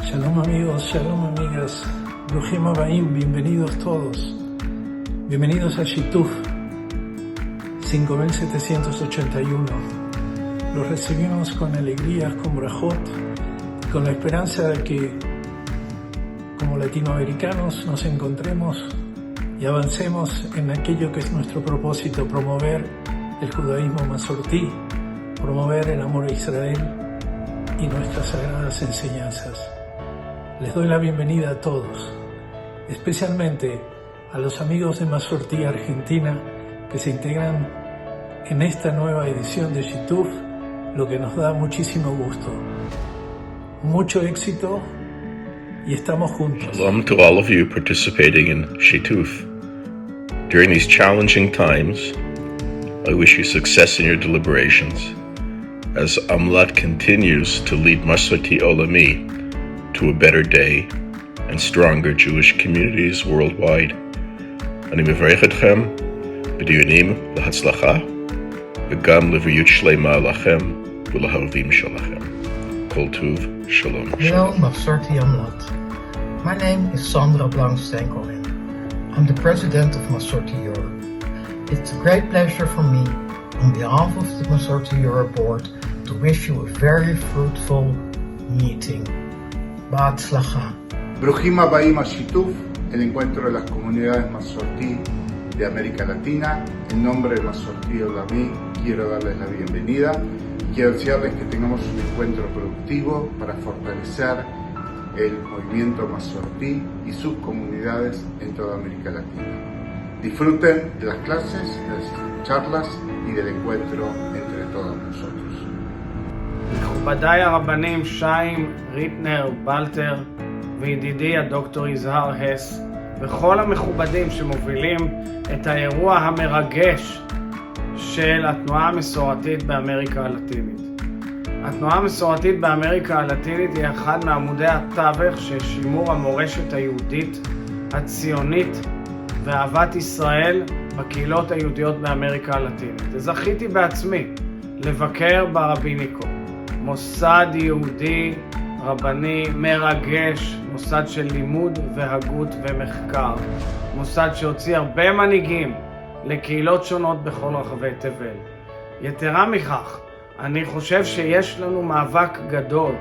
Shalom amigos, shalom amigas, Bruchim Habayim, bienvenidos todos, bienvenidos a Shituf 5781. Los recibimos con alegría, con brajot, con la esperanza de que como latinoamericanos nos encontremos y avancemos en aquello que es nuestro propósito, promover el judaísmo masortí, promover el amor a Israel y nuestras sagradas enseñanzas. Les doy la bienvenida a todos, especialmente a los amigos de Masortí Argentina que se integran en esta nueva edición de Shituf, lo que nos da muchísimo gusto. Mucho éxito y estamos juntos. Shalom to all of you participating in Shituf. During these challenging times, I wish you success in your deliberations as Amlat continues to lead Masorti Olami to a better day and stronger Jewish communities worldwide. אני מברך אתכם בדיונים להצלחה וגם לבריאות שלמה לכם ולאהובים שלכם. כל טוב, שלום. Hello, Masorti Amlat. My name is Sandra Blankstein-Cohen. I'm the president of Masorti Europe. It's a great pleasure for me, on behalf of the Masorti Europe board, to wish you a very fruitful meeting. Ba'atzlacha. Bruchim Habayim a Shituf, el encuentro de las comunidades Masortí de América Latina. En nombre de Masorti Olami quiero darles la bienvenida y quiero desearles que tengamos un encuentro productivo para fortalecer el movimiento Masortí y sus comunidades en toda América Latina. Disfruten de las clases, de las charlas y del encuentro entre todos nosotros. מכובדיי הרבנים שיים, ריטנר, בלטר וידידי הדוקטור יזהר הס וכל המכובדים שמובילים את האירוע המרגש של התנועה המסורתית באמריקה הלטינית. התנועה המסורתית באמריקה הלטינית היא אחד מעמודי התווך של שימור המורשת היהודית, הציונית ואהבת ישראל בקהילות היהודיות באמריקה הלטינית. זכיתי בעצמי לבקר ברביניקו, מוסד יהודי רבני מרגש, מוסד של לימוד והגות ומחקר, מוסד שהוציא הרבה מנהיגים לקהילות שונות בכל רחבי תבל. יתרה מכך, אני חושב שיש לנו מאבק גדול,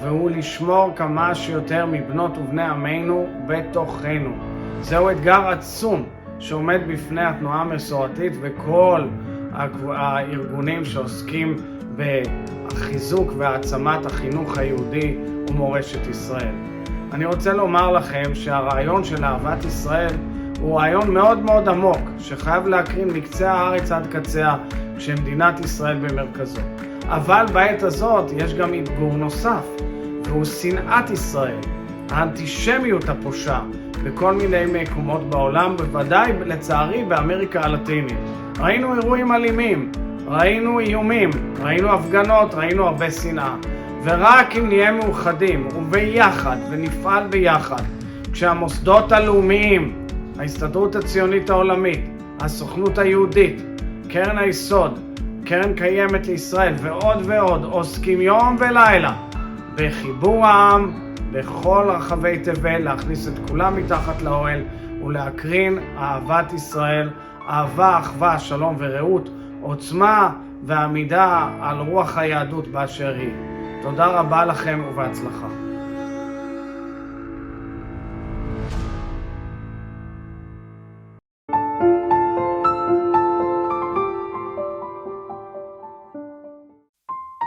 והוא לשמור כמה שיותר מבנות ובני עמנו בתוכנו. זהו אתגר עצום שעומד בפני התנועה המסורתית וכל הארגונים שעוסקים בחיזוק והעצמת החינוך היהודי ומורשת ישראל. אני רוצה לומר לכם שהרעיון של אהבת ישראל הוא רעיון מאוד מאוד עמוק, שחייב להקרין מקצה הארץ עד קצה כשמדינת ישראל במרכזו. אבל בעת הזאת יש גם אתגור נוסף, והוא שנאת ישראל, האנטישמיות הפושה בכל מיני מקומות בעולם, בוודאי לצערי באמריקה הלטינית. ראינו אירועים אלימים, ראינו איומים, ראינו הפגנות, ראינו הרבה שנאה. ורק אם נהיה מאוחדים וביחד ונפעל ביחד, כשהמוסדות הלאומיים, ההסתדרות הציונית העולמית, הסוכנות היהודית, קרן היסוד, קרן קיימת לישראל ועוד ועוד, עוסקים יום ולילה בחיבור העם בכל רחבי תבל, להכניס את כולם מתחת לאוהל ולהקרין אהבת ישראל, אהבה, אחווה, שלום ורעות, עוצמה ועמידה על רוח היהדות באשר היא. תודה רבה לכם ובהצלחה.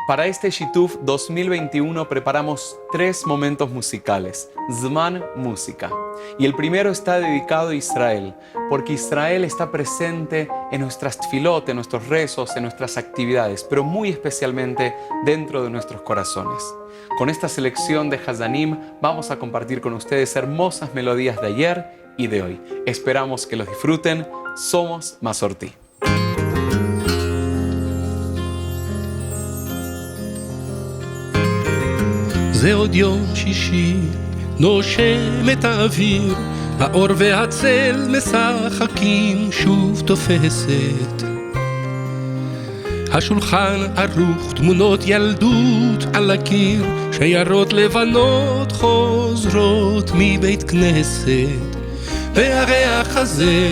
Para este Shituf 2021 preparamos 3 momentos musicales, Zman Música. Y el primero está dedicado a Israel, porque Israel está presente en nuestras tfilot, en nuestros rezos, en nuestras actividades, pero muy especialmente dentro de nuestros corazones. Con esta selección de Hazanim vamos a compartir con ustedes hermosas melodías de ayer y de hoy. Esperamos que los disfruten. Somos Masortí. זה עוד יום שישי, נושם את האוויר, האור והצל משחקים, שוב תופסת השולחן ערוך, תמונות ילדות על הקיר, שיירות לבנות חוזרות מבית כנסת, והריח הזה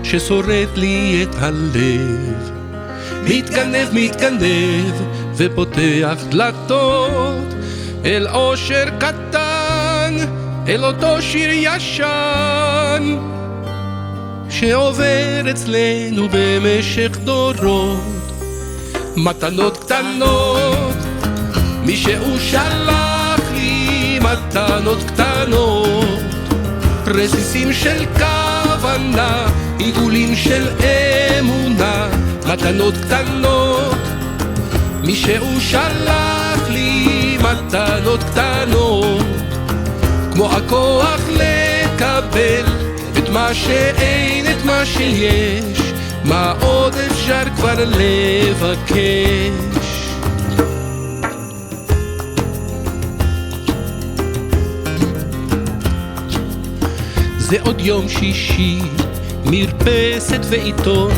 ששורט לי את הלב, מתגנב ופותח דלתות אל אושר קטן, אל אותו שיר ישן שעובר אצלנו במשך דורות. מתנות קטנות, מי שהוא שלח לי מתנות קטנות, רסיסים של כוונה, עיגולים של אמונה. מתנות קטנות, מי שהוא שלח לי מתנות קטנות, כמו הכוח לקבל את מה שאין, את מה שיש, מה עוד אפשר כבר לבקש. זה עוד יום שישי, מרפסת ועיתון,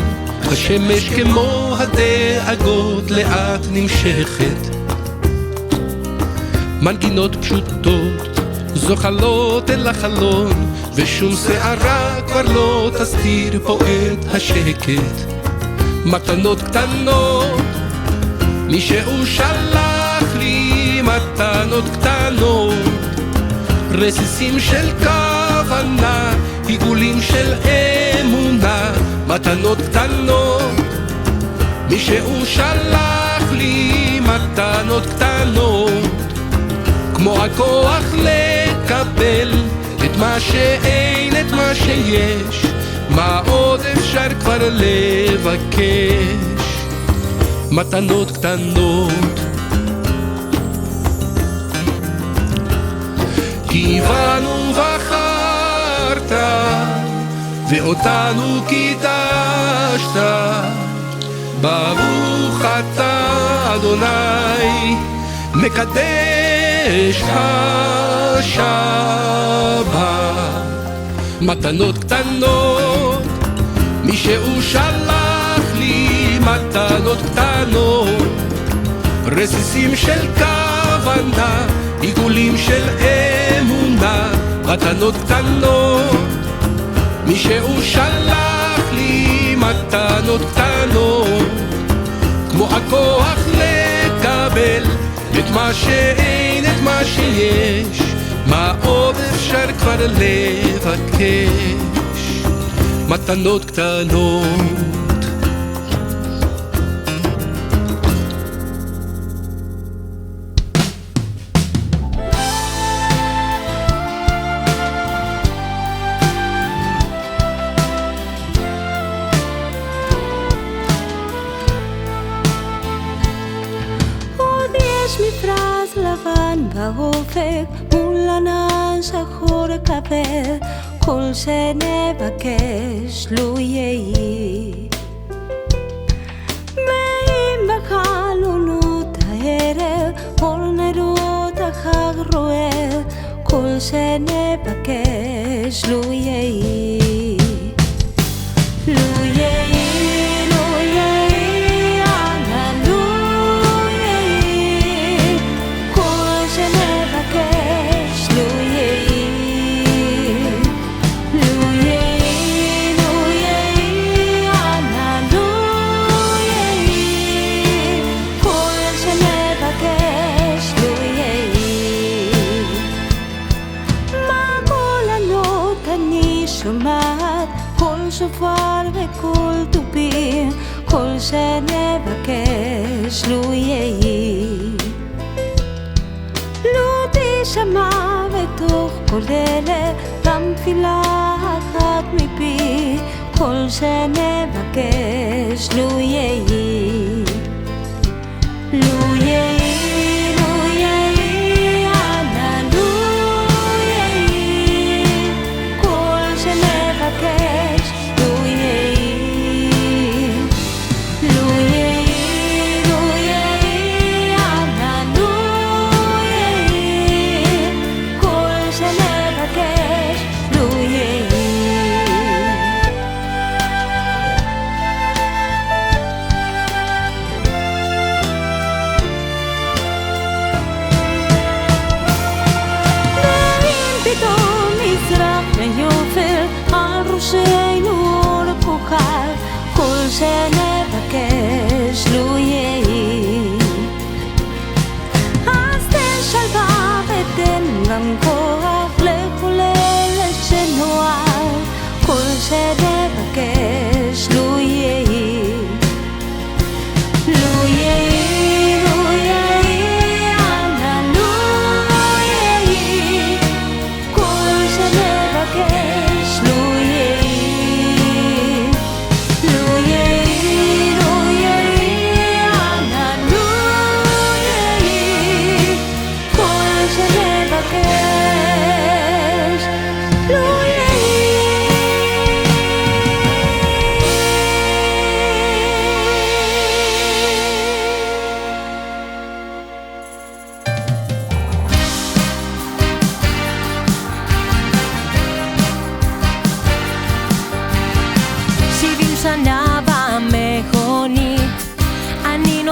השמש כמו הדאגות לאט נמשכת, מנגינות פשוטות זוחלות אל החלון, ושום שערה כבר לא תסתיר פה את השקט. מתנות קטנות, מי שהוא שלח לי מתנות קטנות, רסיסים של כוונה, עיגולים של אמונה. מתנות קטנות, מי שהוא שלח לי מתנות קטנות, כמו הכוח לקבל את מה שאין, את מה שיש, מה עוד אפשר כבר לבקש. מתנות קטנות, כי בנו בחרת ואותנו קידשת, ברוך אתה אדוני מקדש השבת. מתנות קטנות, מי שהוא שלח לי מתנות קטנות, רסיסים של כוונה, עיגולים של אמונה. מתנות קטנות, מי שהוא שלח לי מתנות קטנות, כמו הכוח לקבל את מה שאין, את מה שיש, מה עוד אפשר כבר לבקש. מתנות קטנות. באופק מול ענן שחור כבד, כל שנבקש לו יהי. ואם בחלונות הערב אור נרות החג רואה, כל שנבקש לו יהי. לו יהי, לו יהי, ענן לו יהי, כל שנבקש לו יהי. לו יהי, לו יהי, ענן לו יהי, כל שנבקש לו יהי. בקולנות אני שומעת קול שופר וקול תופים, כל שנבקש לו יהי. לו תשמע בתוך כל אלה גם תפילה אחת מפי, כל שנבקש לו יהי. לו יהי, לו יהי, ענן לו יהי, כל שנבקש לו יהי. לו יהי, לו יהי, ענן לו יהי, כל שנבקש לו יהי.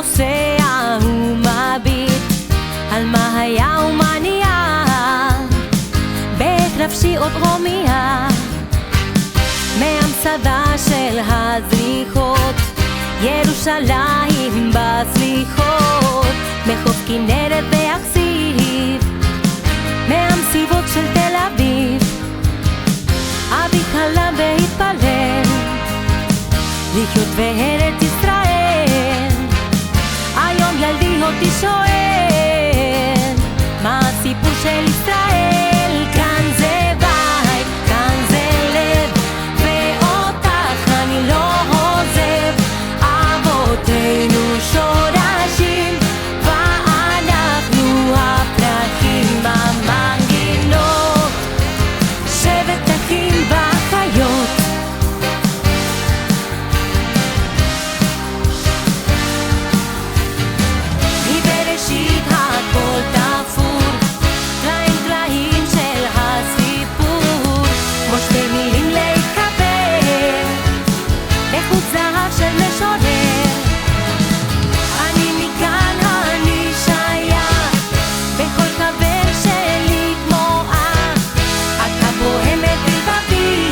נוסע ומביט על מה היה ומה נהיה, בית נפשי עוד רומיה מהמצדה של הזריחות, ירושלים בסליחות, מחוף כנרת ואכסיב, מהמסיבות של תל אביב. אבי חלם והתפלל לחיות בארץ ישראל, היום ילדי אותי שואל מה הסיפור של ישראל. כאן זה בית, כאן זה לב, ואותך אני לא עוזב. אבותינו שורשים ואנחנו הפרחים, המנגינות שבט אחים בחיות. מבראשית הכל תפור, טלאים טלאים של הסיפור, כמו שתי מילים להתקבל בחוט זהב של משורר. אני מכאן אני שייך, בכל קבר שלי כמו אח, אתה בוהמת בלבבי,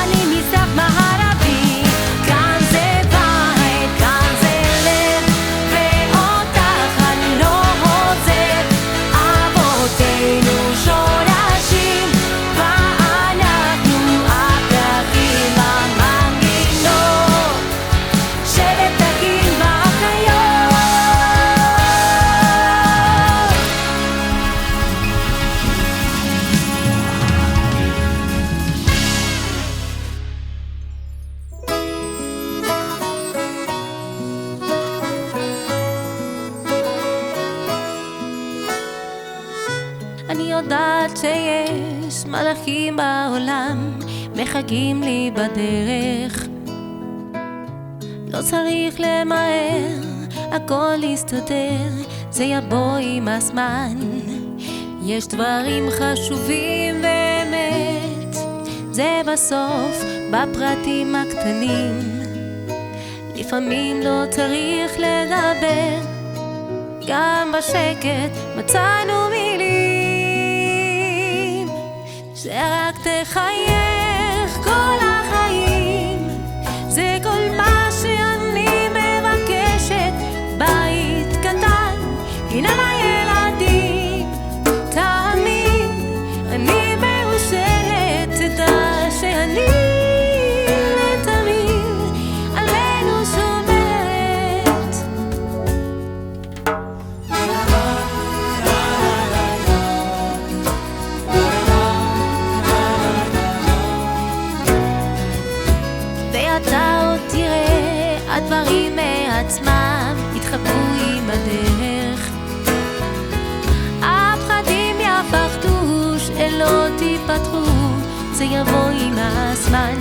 אני מזרח מערבי. כאן זה בית, כאן זה לב, ואותך אני לא עוזב. אבותינו שורשים ואנחנו הפרחים, המנגינות שבט אחים ואחיות. אני יודעת שיש מלאכים בעולם מחכים לי בדרך, לא צריך למהר, הכל יסתדר, זה יבוא עם הזמן. יש דברים חשובים באמת, זה בסוף בפרטים הקטנים, לפעמים לא צריך לדבר, גם בשקט מצאנו מילים, שרק תחייך כל החיים, זה כל מה שאני מבקשת. בית קטן, הנה לילדים, תמיד אני מאושרת, תדע שאני לתמיד עלינו שומרת. ואתה עוד תראה, הדברים מעצמם יתחברו עם הדרך, הפחדים יפחדו, שאלות ייפתחו, זה יבוא עם הזמן.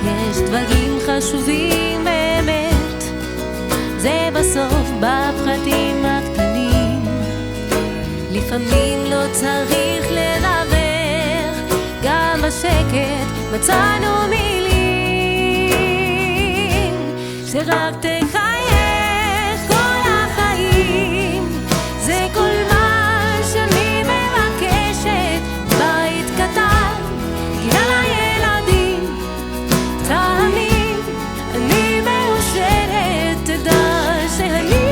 יש דברים חשובים באמת, זה בסוף בפחדים הקטנים, לפעמים לא צריך לדבר, גם בשקט מצאנו מילים, שרק תחייך כל החיים, זה כל מה שאני מבקשת. בית קטן, גינה לילדים, תמיד אני מאושרת, תדע שאני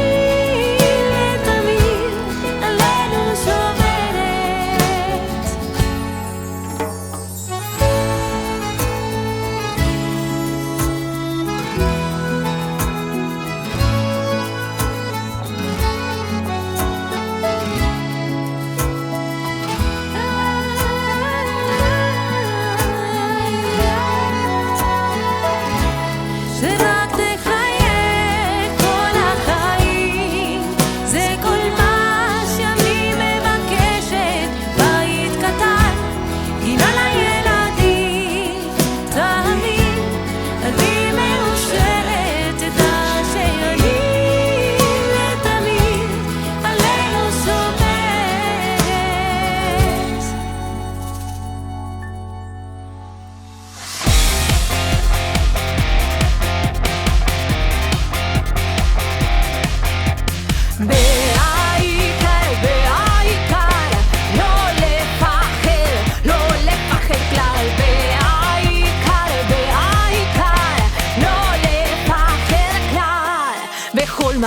לתמיד עלינו שומרת.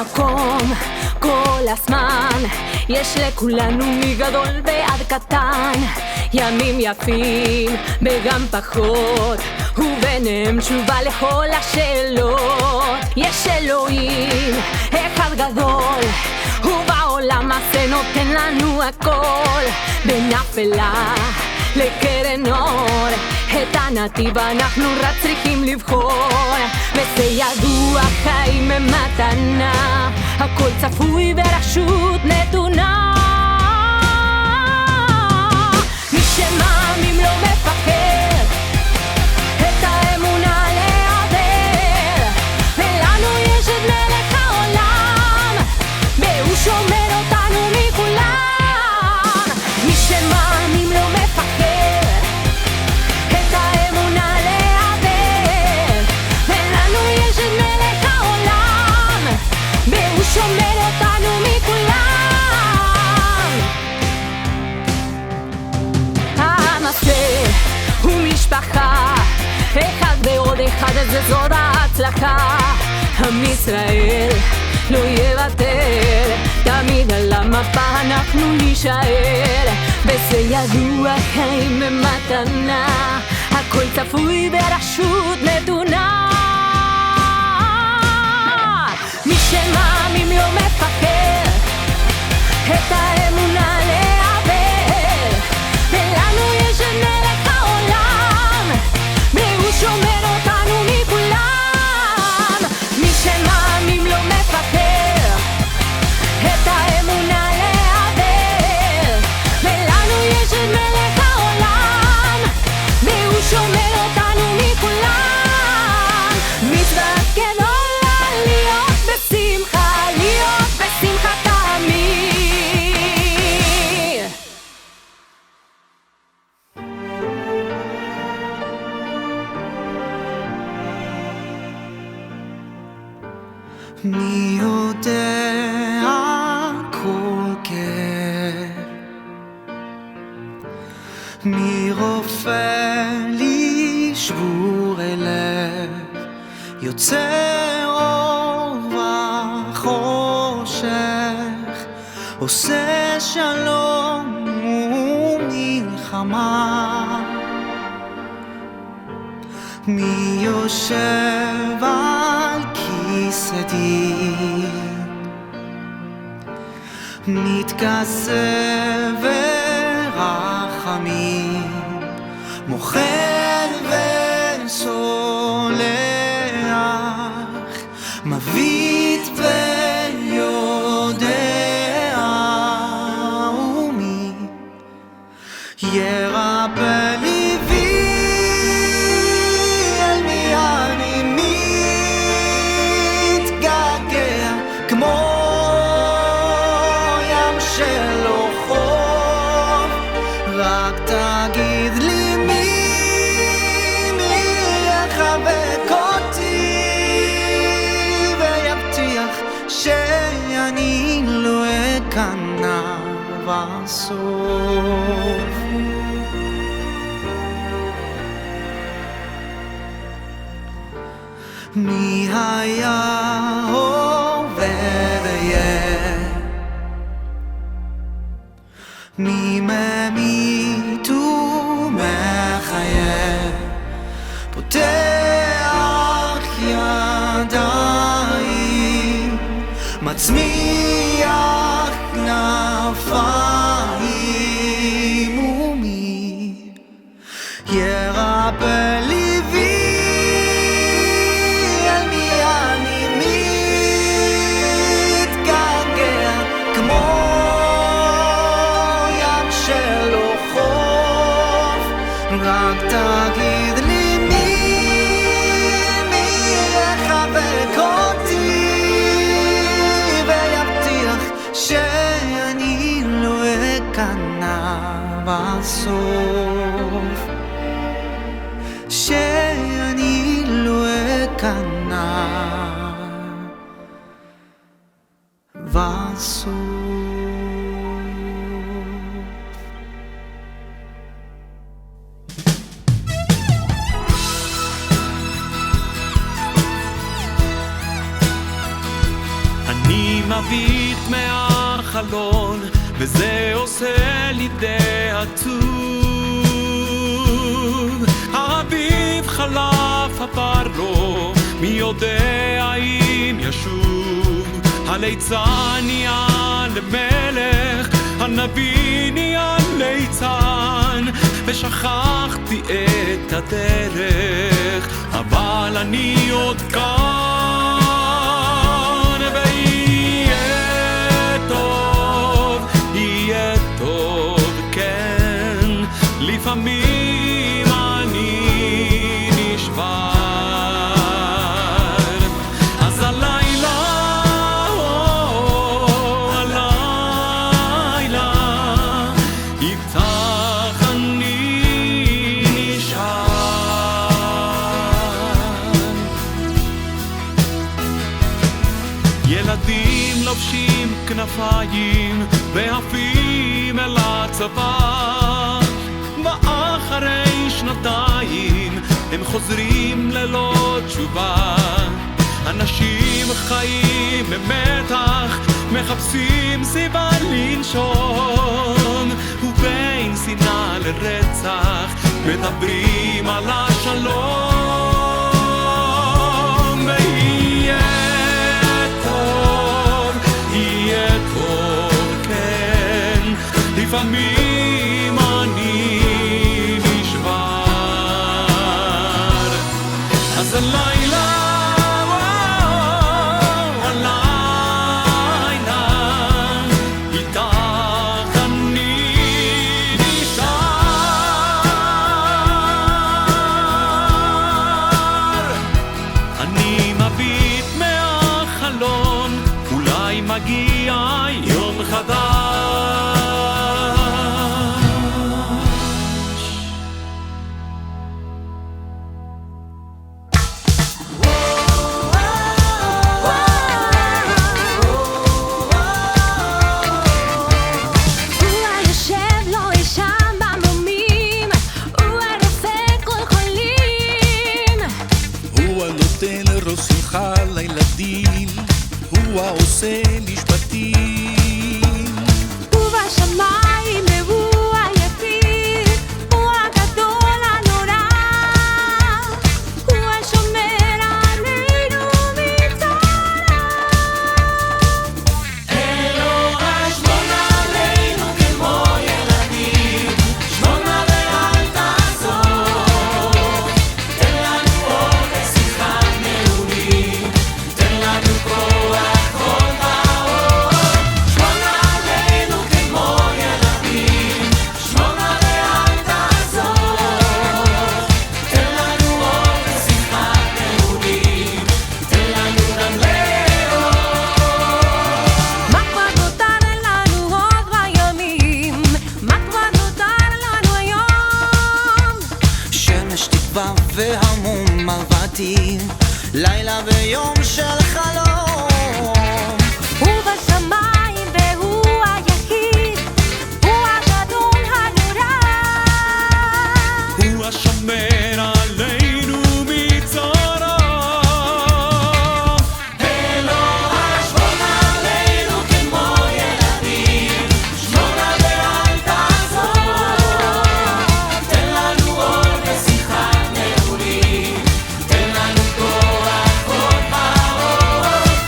מקום כל הזמן, יש לכולנו מגדול ועד קטן, ימים יפים וגם פחות, וביניהם תשובה לכל השאלות. יש אלוהים אחד גדול, ובעולם הזה נותן לנו הכל, בין אפלה לקרן אור, את הנתיב אנחנו רק צריכים לבחור, וזה ידוע, חיים הם מתנה, הכל צפוי ורשות נתונה. מי שמאמין לא מפחד, את האמונה לאבד, ולנו יש את מלך העולם, והוא שומר אותנו מכולם. מי שמאמין לא מפחד, את האמונה לאבד, ולנו יש את מלך העולם, והוא שומר אותנו מכולם. המעשה הוא משפחה, אחד ועוד אחד, זה זאת ההצלחה. עם ישראל לא יוותר, תמיד על המפה אנחנו נשאר, וזה ידוע, חיים הם מתנה, הכל צפוי ורשות נתונה. מי שמאמין לא מפחד, את האמונה לאבד, ולנו יש את מלך העולם, והוא שומר אותנו מכולם. מי שמאמין לא מפחד, את האמונה לאבד, ולנו יש את מלך העולם, והוא שומר אותנו מכולם. מצווה גדולה להיות בשמחה, להיות בשמחה תמיד. מי יודע כל כאב, מי רופא לי שבור הלב, יוצר אור וחושך, עושה שלום ומלחמה. מי יושב על כיסא דין, מתכסה ורחמים, מוחל וסולח, מביט ויודע, ומי ירפא ליבי, אל מי אני מתגעגע, כמו ים שלא חוף, רק תגיד לי מי יחבק אותי ויבטיח שאני לא אכנע בסוף. מי היה עובד היה, מי ממית ומחיה, פותח ידיים, מצמיח כנפיים, ומי ירפא ליבי, אל מי אני מתגעגע, כמו ים שלא חוף, רק תגיד לי מי יחבק אותי ויבטיח שאני לא אכנע בסוף, שאני לא אכנע בסוף. אני מביט מהחלון וזה עושה לי די עצוב. האביב חלף עבר לו, מי יודע אם ישוב. הליצן נהיה למלך, הנביא נהיה ליצן, ושכחתי את הדרך, אבל אני עוד כאן. ויהיה טוב, יהיה טוב, כן, לפעמים אני נשבר. אז הלילה, הלילה, איתך אני נשאר. ילדים לובשים כנפיים ועפים אל הצבא, ואחרי שנתיים הם חוזרים ללא תשובה. אנשים חיים במתח, מחפשים סיבה לנשום, ובין שנאה לרצח מדברים על השלום. ויהיה טוב, יהיה טוב, כן, לפעמים אני נשבר. אז הלילה, הלילה, איתך אני נשאר. אני מביט מהחלון, אולי מגיע יום חדש. הוא היושב לא ישן במרומים, הוא הרופא כל חולים. הוא הנותן ראש שמחה לילדים, הוא העושה משפטים. הוא בשמיים והוא היחיד, הוא הגדול הנורא, הוא השומר עלינו מצרה. אלוהי שמור עלינו כמו ילדים, שמור ואל תעזוב, תן לנו אור ושמחה נעורים, תן לנו כוח כל האור. שמור עלינו כמו ילדים, שמור ואל תעזוב, תן לנו אור ושמחה נעורים, תן לנו גם לאור. מה כבר נותר לנו עוד בימים? מה כבר נותר לנו היום? שמש תקווה והמום מרבטים, לילה ויום של חלום. הוא בשמיים והוא היחיד, הוא הגדול הנורא. הוא השומר עלינו מצרה. אלוהי שמור עלינו כמו ילדים, שמור ואל תעזוב, תן לנו אור ושמחה נעורים, תן לנו כוח עוד באור.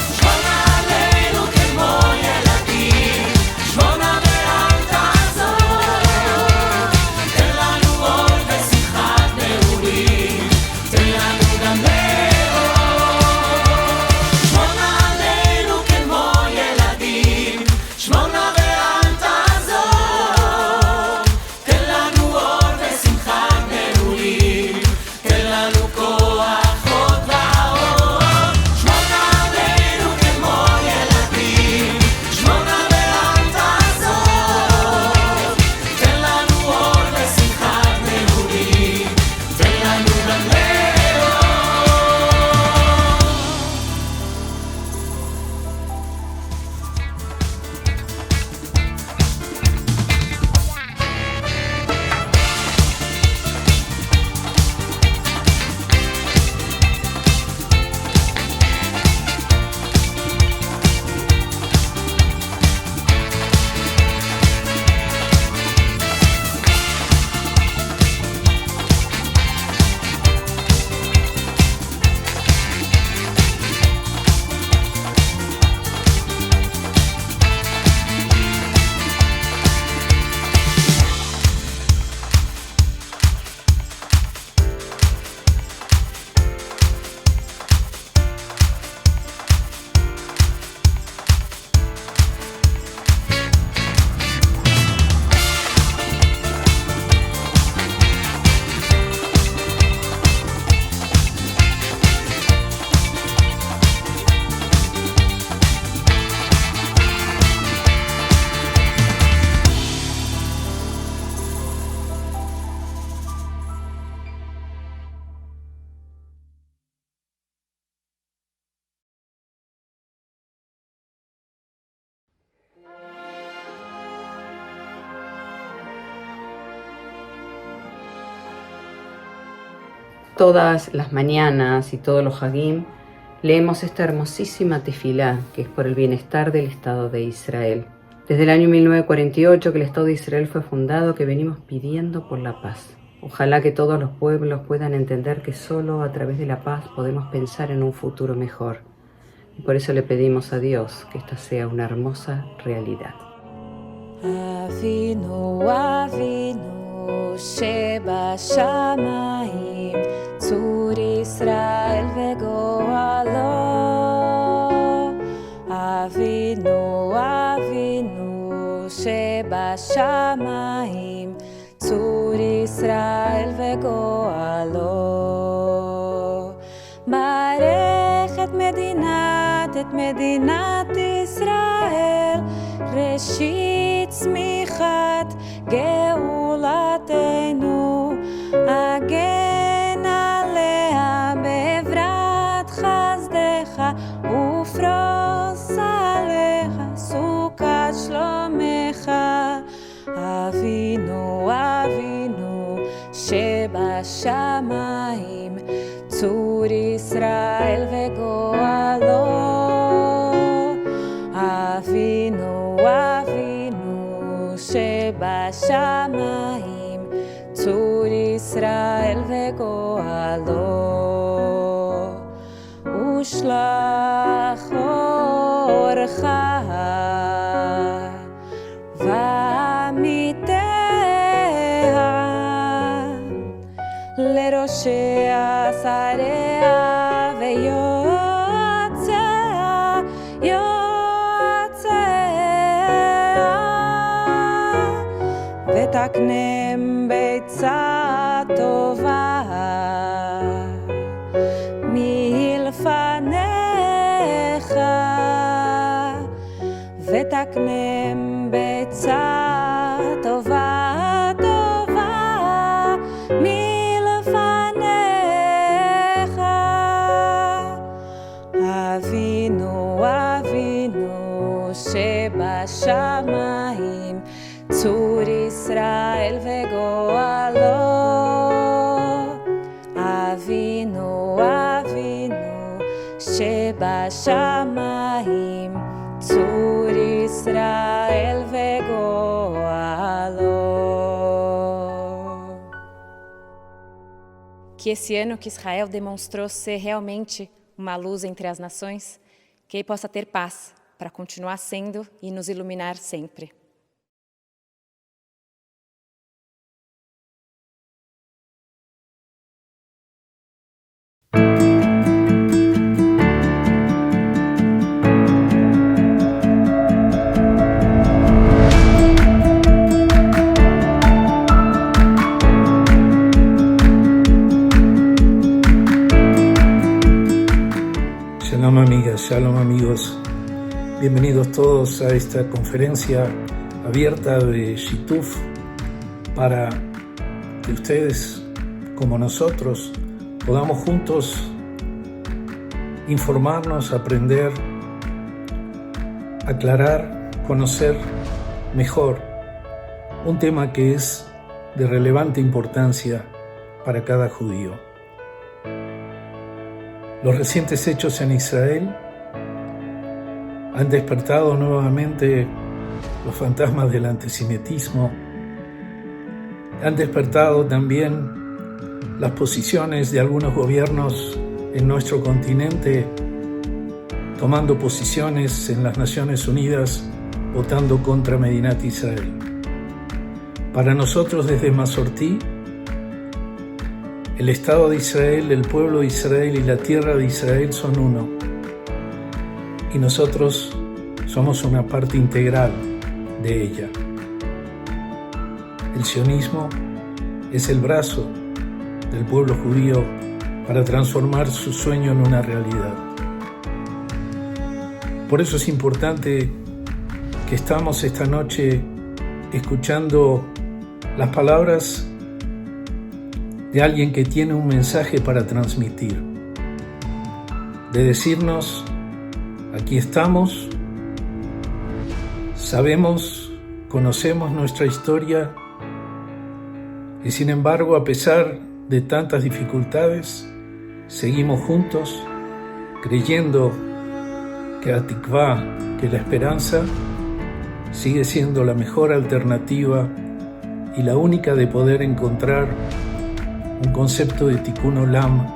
Todas las mañanas y todos los Hagim leemos esta hermosísima tefilá que es por el bienestar del Estado de Israel. Desde el año 1948 que el Estado de Israel fue fundado, que venimos pidiendo por la paz. Ojalá que todos los pueblos puedan entender que solo a través de la paz podemos pensar en un futuro mejor. Y por eso le pedimos a Dios que esta sea una hermosa realidad. Avinu, Avinu, שבשמיים, צור ישראל וגואלו. אבינו, אבינו, שבשמיים, צור ישראל וגואלו. ברך את מדינת ישראל, ראשית צמיחת גאולתנו, הגן עליה בעברת חסדך, ופרוס עליך סוכת שלומך. אבינו, אבינו, שבשמיים, צור ישראל וגואלו. אבינו, אבינו, שבשמיים, צור ישראל וגואלו. ושלח אורך ועמיתיה לראשי שריה ויועציה, ותקנם ביצה טובה מלפניך, ותקנם ביצה טובה טובה מלפניך. אבינו, אבינו, שבשמיים, צור ישראל וגואלו. אבינו, אבינו, שבשמיים, צור ישראל וגואלו. Que esse ano que Israel demonstrou ser realmente uma luz entre as nações, que ele possa ter paz para continuar sendo e nos iluminar sempre. Shalom amigas, shalom amigos, bienvenidos todos a esta conferencia abierta de Shituf para que ustedes, como nosotros, podamos juntos informarnos, aprender, aclarar, conocer mejor un tema que es de relevante importancia para cada judío. Los recientes hechos en Israel han despertado nuevamente los fantasmas del antisemitismo, han despertado también las posiciones de algunos gobiernos en nuestro continente, tomando posiciones en las Naciones Unidas, votando contra Medinat Israel. Para nosotros desde Masortí, el Estado de Israel, el pueblo de Israel y la tierra de Israel son uno. Y nosotros somos una parte integral de ella. El sionismo es el brazo del pueblo judío para transformar su sueño en una realidad. Por eso es importante que estamos esta noche escuchando las palabras de alguien que tiene un mensaje para transmitir, de decirnos: aquí estamos, sabemos, conocemos nuestra historia y sin embargo, a pesar de tantas dificultades, seguimos juntos creyendo que Atikvá, que la esperanza, sigue siendo la mejor alternativa y la única de poder encontrar un concepto de Tikkun Olam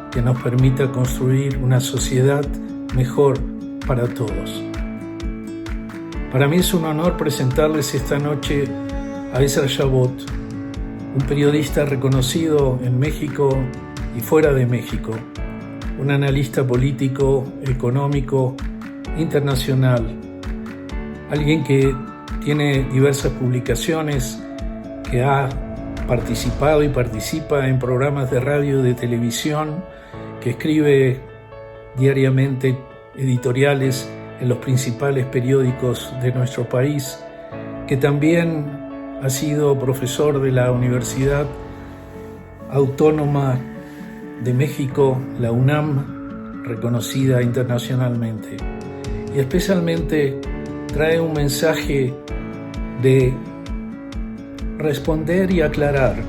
que nos permita construir una sociedad mejor para todos. Para mí es un honor presentarles esta noche a Ezra Shabot, un periodista reconocido en México y fuera de México, un analista político, económico, internacional, alguien que tiene diversas publicaciones, que ha participado y participa en programas de radio y de televisión, que escribe diariamente editoriales en los principales periódicos de nuestro país, que también ha sido profesor de la Universidad Autónoma de México, la UNAM, reconocida internacionalmente. Y especialmente trae un mensaje de responder y aclarar,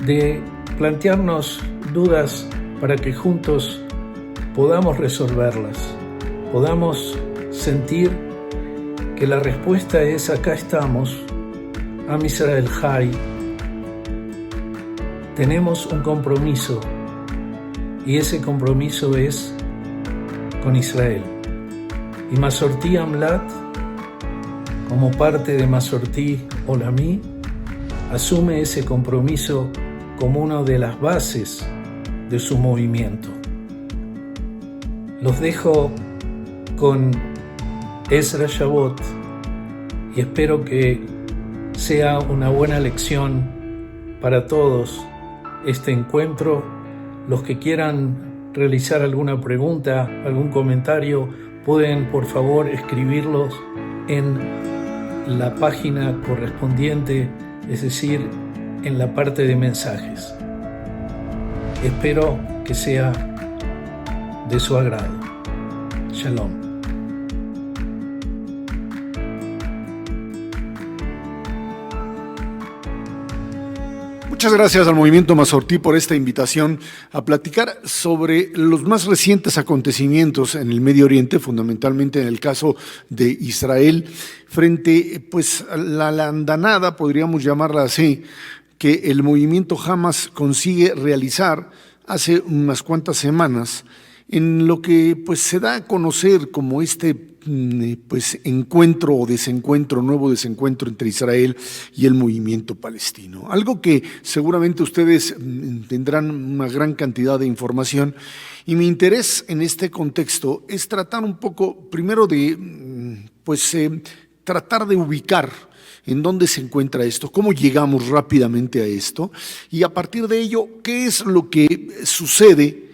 de plantearnos dudas para que juntos podamos resolverlas, podamos sentir que la respuesta es: acá estamos, Am Israel Jai, tenemos un compromiso y ese compromiso es con Israel. Y Masorti Amlat, como parte de Masorti Olami, asume ese compromiso como una de las bases de su movimiento. Los dejo con Ezra Shabot y espero que sea una buena lección para todos este encuentro. Los que quieran realizar alguna pregunta, algún comentario, pueden por favor escribirlos en la página correspondiente, es decir, en la parte de mensajes. Espero que sea de su agrado. Shalom. Muchas gracias al Movimiento Masortí por esta invitación a platicar sobre los más recientes acontecimientos en el Medio Oriente, fundamentalmente en el caso de Israel, frente pues a la andanada, podríamos llamarla así, que el movimiento Hamas consigue realizar hace unas cuantas semanas, en lo que pues se da a conocer como este pues encuentro o desencuentro, nuevo desencuentro entre Israel y el movimiento palestino. Algo que seguramente ustedes tendrán una gran cantidad de información, y mi interés en este contexto es tratar un poco, primero de tratar de ubicar en dónde se encuentra esto, cómo llegamos rápidamente a esto, y a partir de ello, qué es lo que sucede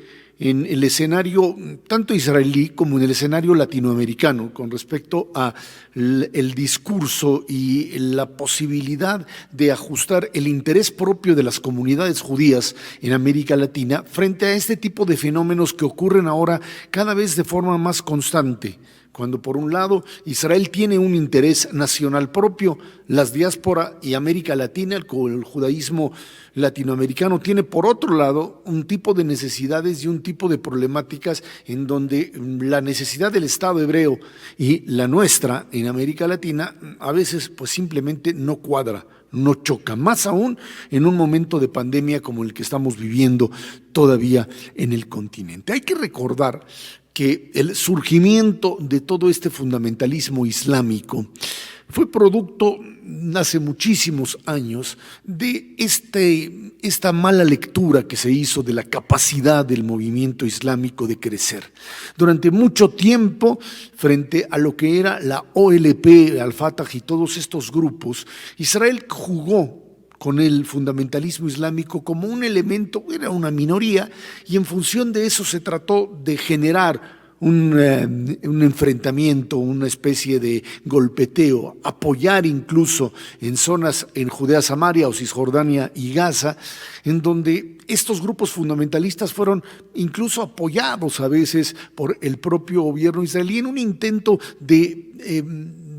en el escenario tanto israelí como en el escenario latinoamericano con respecto a el discurso y la posibilidad de ajustar el interés propio de las comunidades judías en América Latina frente a este tipo de fenómenos que ocurren ahora cada vez de forma más constante. Cuando por un lado Israel tiene un interés nacional propio, las diáspora y América Latina, el judaísmo latinoamericano, tiene por otro lado un tipo de necesidades y un tipo de problemáticas en donde la necesidad del Estado hebreo y la nuestra en América Latina a veces pues simplemente no cuadra, no choca, más aún en un momento de pandemia como el que estamos viviendo todavía en el continente. Hay que recordar que el surgimiento de todo este fundamentalismo islámico fue producto hace muchísimos años de esta mala lectura que se hizo de la capacidad del movimiento islámico de crecer. Durante mucho tiempo, frente a lo que era la OLP, Al-Fatah y todos estos grupos, Israel jugó con el fundamentalismo islámico como un elemento, era una minoría, y en función de eso se trató de generar un enfrentamiento, una especie de golpeteo, apoyar incluso en zonas en Judea, Samaria o Cisjordania y Gaza, en donde estos grupos fundamentalistas fueron incluso apoyados a veces por el propio gobierno israelí en un intento de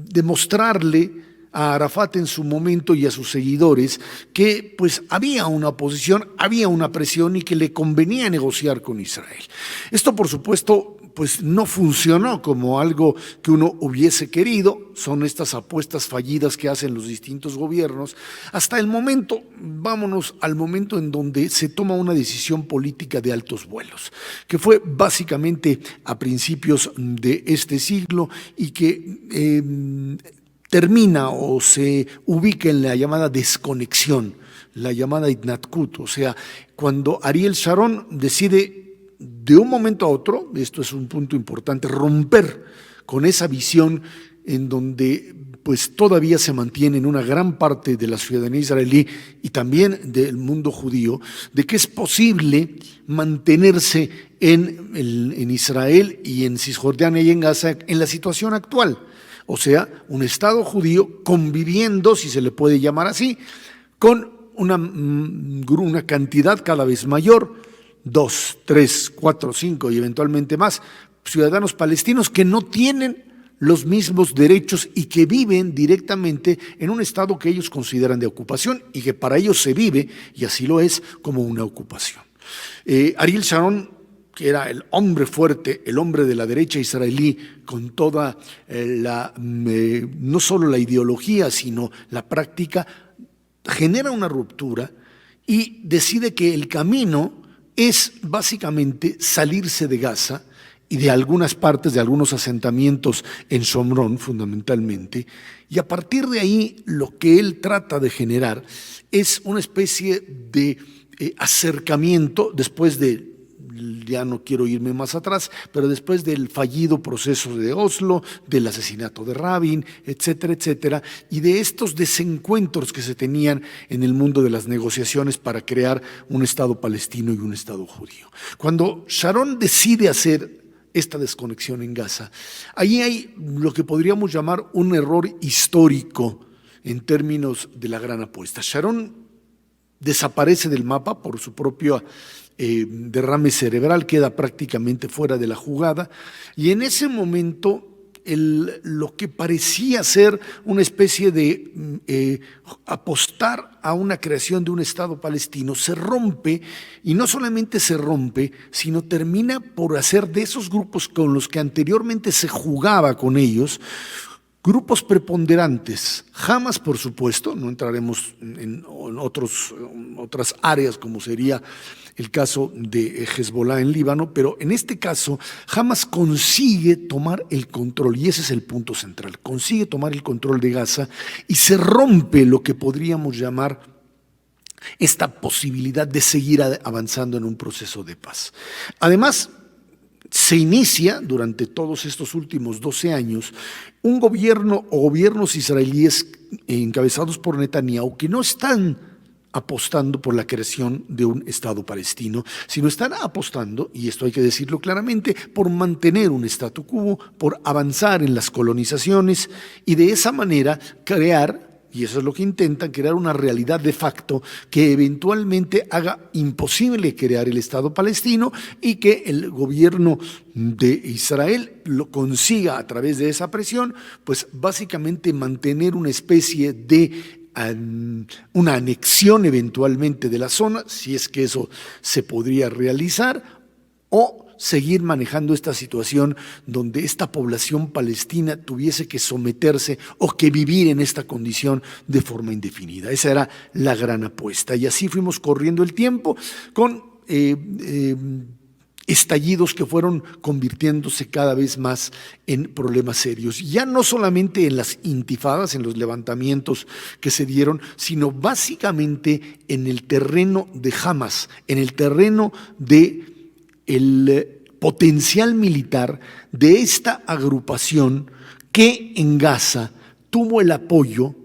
demostrarle a Arafat en su momento y a sus seguidores que pues había una oposición, había una presión y que le convenía negociar con Israel. Esto, por supuesto, pues no funcionó como algo que uno hubiese querido. Son estas apuestas fallidas que hacen los distintos gobiernos. Hasta el momento, vámonos al momento en donde se toma una decisión política de altos vuelos, que fue básicamente a principios de este siglo y que termina o se ubica en la llamada desconexión, la llamada Itnatkut, o sea, cuando Ariel Sharon decide de un momento a otro, esto es un punto importante, romper con esa visión en donde pues todavía se mantiene en una gran parte de la ciudadanía israelí y también del mundo judío, de que es posible mantenerse en Israel y en Cisjordania y en Gaza en la situación actual. O sea, un Estado judío conviviendo, si se le puede llamar así, con una cantidad cada vez mayor, 2, 3, 4, 5 y eventualmente más, ciudadanos palestinos que no tienen los mismos derechos y que viven directamente en un Estado que ellos consideran de ocupación y que para ellos se vive, y así lo es, como una ocupación. Ariel Sharon, que era el hombre fuerte, el hombre de la derecha israelí, con toda no solo la ideología, sino la práctica, genera una ruptura y decide que el camino es básicamente salirse de Gaza y de algunas partes, de algunos asentamientos en Shomrón fundamentalmente, y a partir de ahí lo que él trata de generar es una especie de acercamiento después de, ya no quiero irme más atrás, pero después del fallido proceso de Oslo, del asesinato de Rabin, etcétera, etcétera, y de estos desencuentros que se tenían en el mundo de las negociaciones para crear un Estado palestino y un Estado judío. Cuando Sharon decide hacer esta desconexión en Gaza, ahí hay lo que podríamos llamar un error histórico en términos de la gran apuesta. Sharon desaparece del mapa por su propio derrame cerebral, queda prácticamente fuera de la jugada, y en ese momento lo que parecía ser una especie de apostar a una creación de un Estado palestino se rompe, y no solamente se rompe, sino termina por hacer de esos grupos con los que anteriormente se jugaba con ellos, grupos preponderantes. Hamas, por supuesto, no entraremos en otras áreas como sería el caso de Hezbollah en Líbano, pero en este caso Hamas consigue tomar el control, y ese es el punto central, consigue tomar el control de Gaza y se rompe lo que podríamos llamar esta posibilidad de seguir avanzando en un proceso de paz. Además, se inicia durante todos estos últimos 12 años un gobierno o gobiernos israelíes encabezados por Netanyahu que no están apostando por la creación de un Estado palestino, sino están apostando, y esto hay que decirlo claramente, por mantener un statu quo, por avanzar en las colonizaciones y de esa manera crear, y eso es lo que intentan, crear una realidad de facto que eventualmente haga imposible crear el Estado palestino y que el gobierno de Israel lo consiga a través de esa presión, pues básicamente mantener una especie de una anexión eventualmente de la zona, si es que eso se podría realizar, o seguir manejando esta situación donde esta población palestina tuviese que someterse o que vivir en esta condición de forma indefinida. Esa era la gran apuesta. Y así fuimos corriendo el tiempo con estallidos que fueron convirtiéndose cada vez más en problemas serios. Ya no solamente en las intifadas, en los levantamientos que se dieron, sino básicamente en el terreno de Hamas, en el terreno de el potencial militar de esta agrupación que en Gaza tuvo el apoyo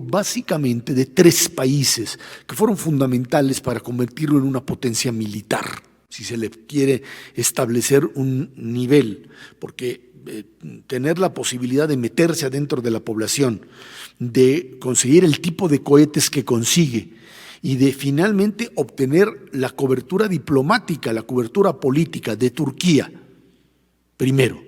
básicamente de 3 países que fueron fundamentales para convertirlo en una potencia militar, si se le quiere establecer un nivel, porque tener la posibilidad de meterse adentro de la población, de conseguir el tipo de cohetes que consigue, y de finalmente obtener la cobertura diplomática, la cobertura política de Turquía, primero,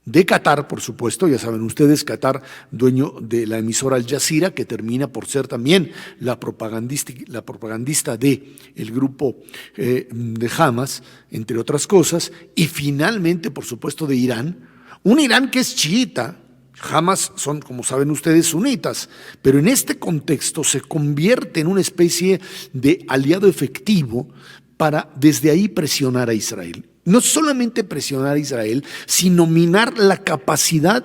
de Qatar, por supuesto, ya saben ustedes, Qatar, dueño de la emisora Al Jazeera, que termina por ser también la propagandista de el grupo de Hamas, entre otras cosas, y finalmente, por supuesto, de Irán, un Irán que es chiita. Hamas son, como saben ustedes, sunitas, pero en este contexto se convierte en una especie de aliado efectivo para desde ahí presionar a Israel. No solamente presionar a Israel, sino minar la capacidad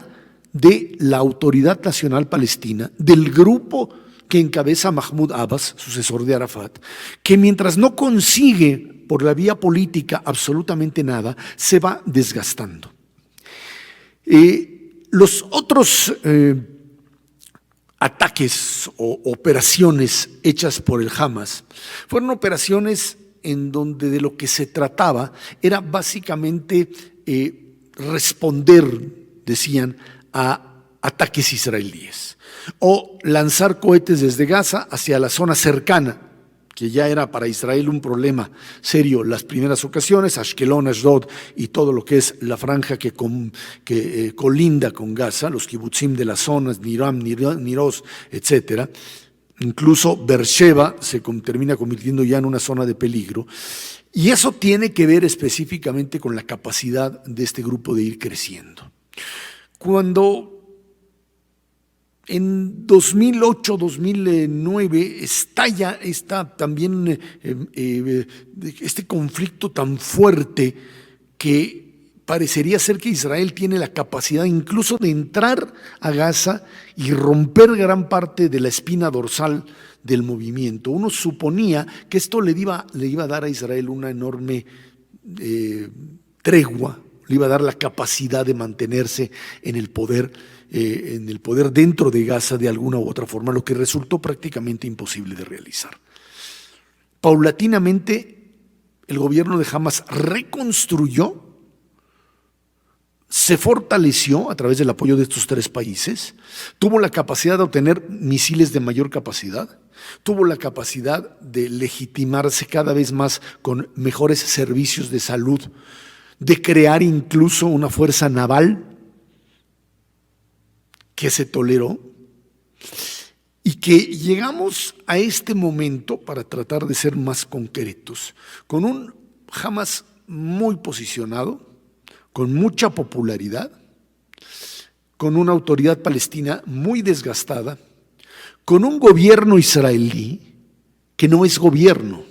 de la Autoridad Nacional Palestina, del grupo que encabeza Mahmoud Abbas, sucesor de Arafat, que mientras no consigue por la vía política absolutamente nada, se va desgastando. Los otros ataques o operaciones hechas por el Hamas fueron operaciones en donde de lo que se trataba era básicamente responder, decían, a ataques israelíes o lanzar cohetes desde Gaza hacia la zona cercana, que ya era para Israel un problema serio las primeras ocasiones, Ashkelon, Ashdod y todo lo que es la franja que colinda con Gaza, los kibutzim de las zonas, Niram, Niroz, etcétera. Incluso Beersheba se termina convirtiendo ya en una zona de peligro. Y eso tiene que ver específicamente con la capacidad de este grupo de ir creciendo. Cuando en 2008-2009 estalla también este conflicto tan fuerte que parecería ser que Israel tiene la capacidad incluso de entrar a Gaza y romper gran parte de la espina dorsal del movimiento. Uno suponía que esto le iba a dar a Israel una enorme tregua, le iba a dar la capacidad de mantenerse en el poder dentro de Gaza de alguna u otra forma, lo que resultó prácticamente imposible de realizar. Paulatinamente, el gobierno de Hamas reconstruyó, se fortaleció a través del apoyo de estos tres países, tuvo la capacidad de obtener misiles de mayor capacidad, tuvo la capacidad de legitimarse cada vez más con mejores servicios de salud, de crear incluso una fuerza naval que se toleró, y que llegamos a este momento, para tratar de ser más concretos, con un Hamas muy posicionado, con mucha popularidad, con una autoridad palestina muy desgastada, con un gobierno israelí que no es gobierno,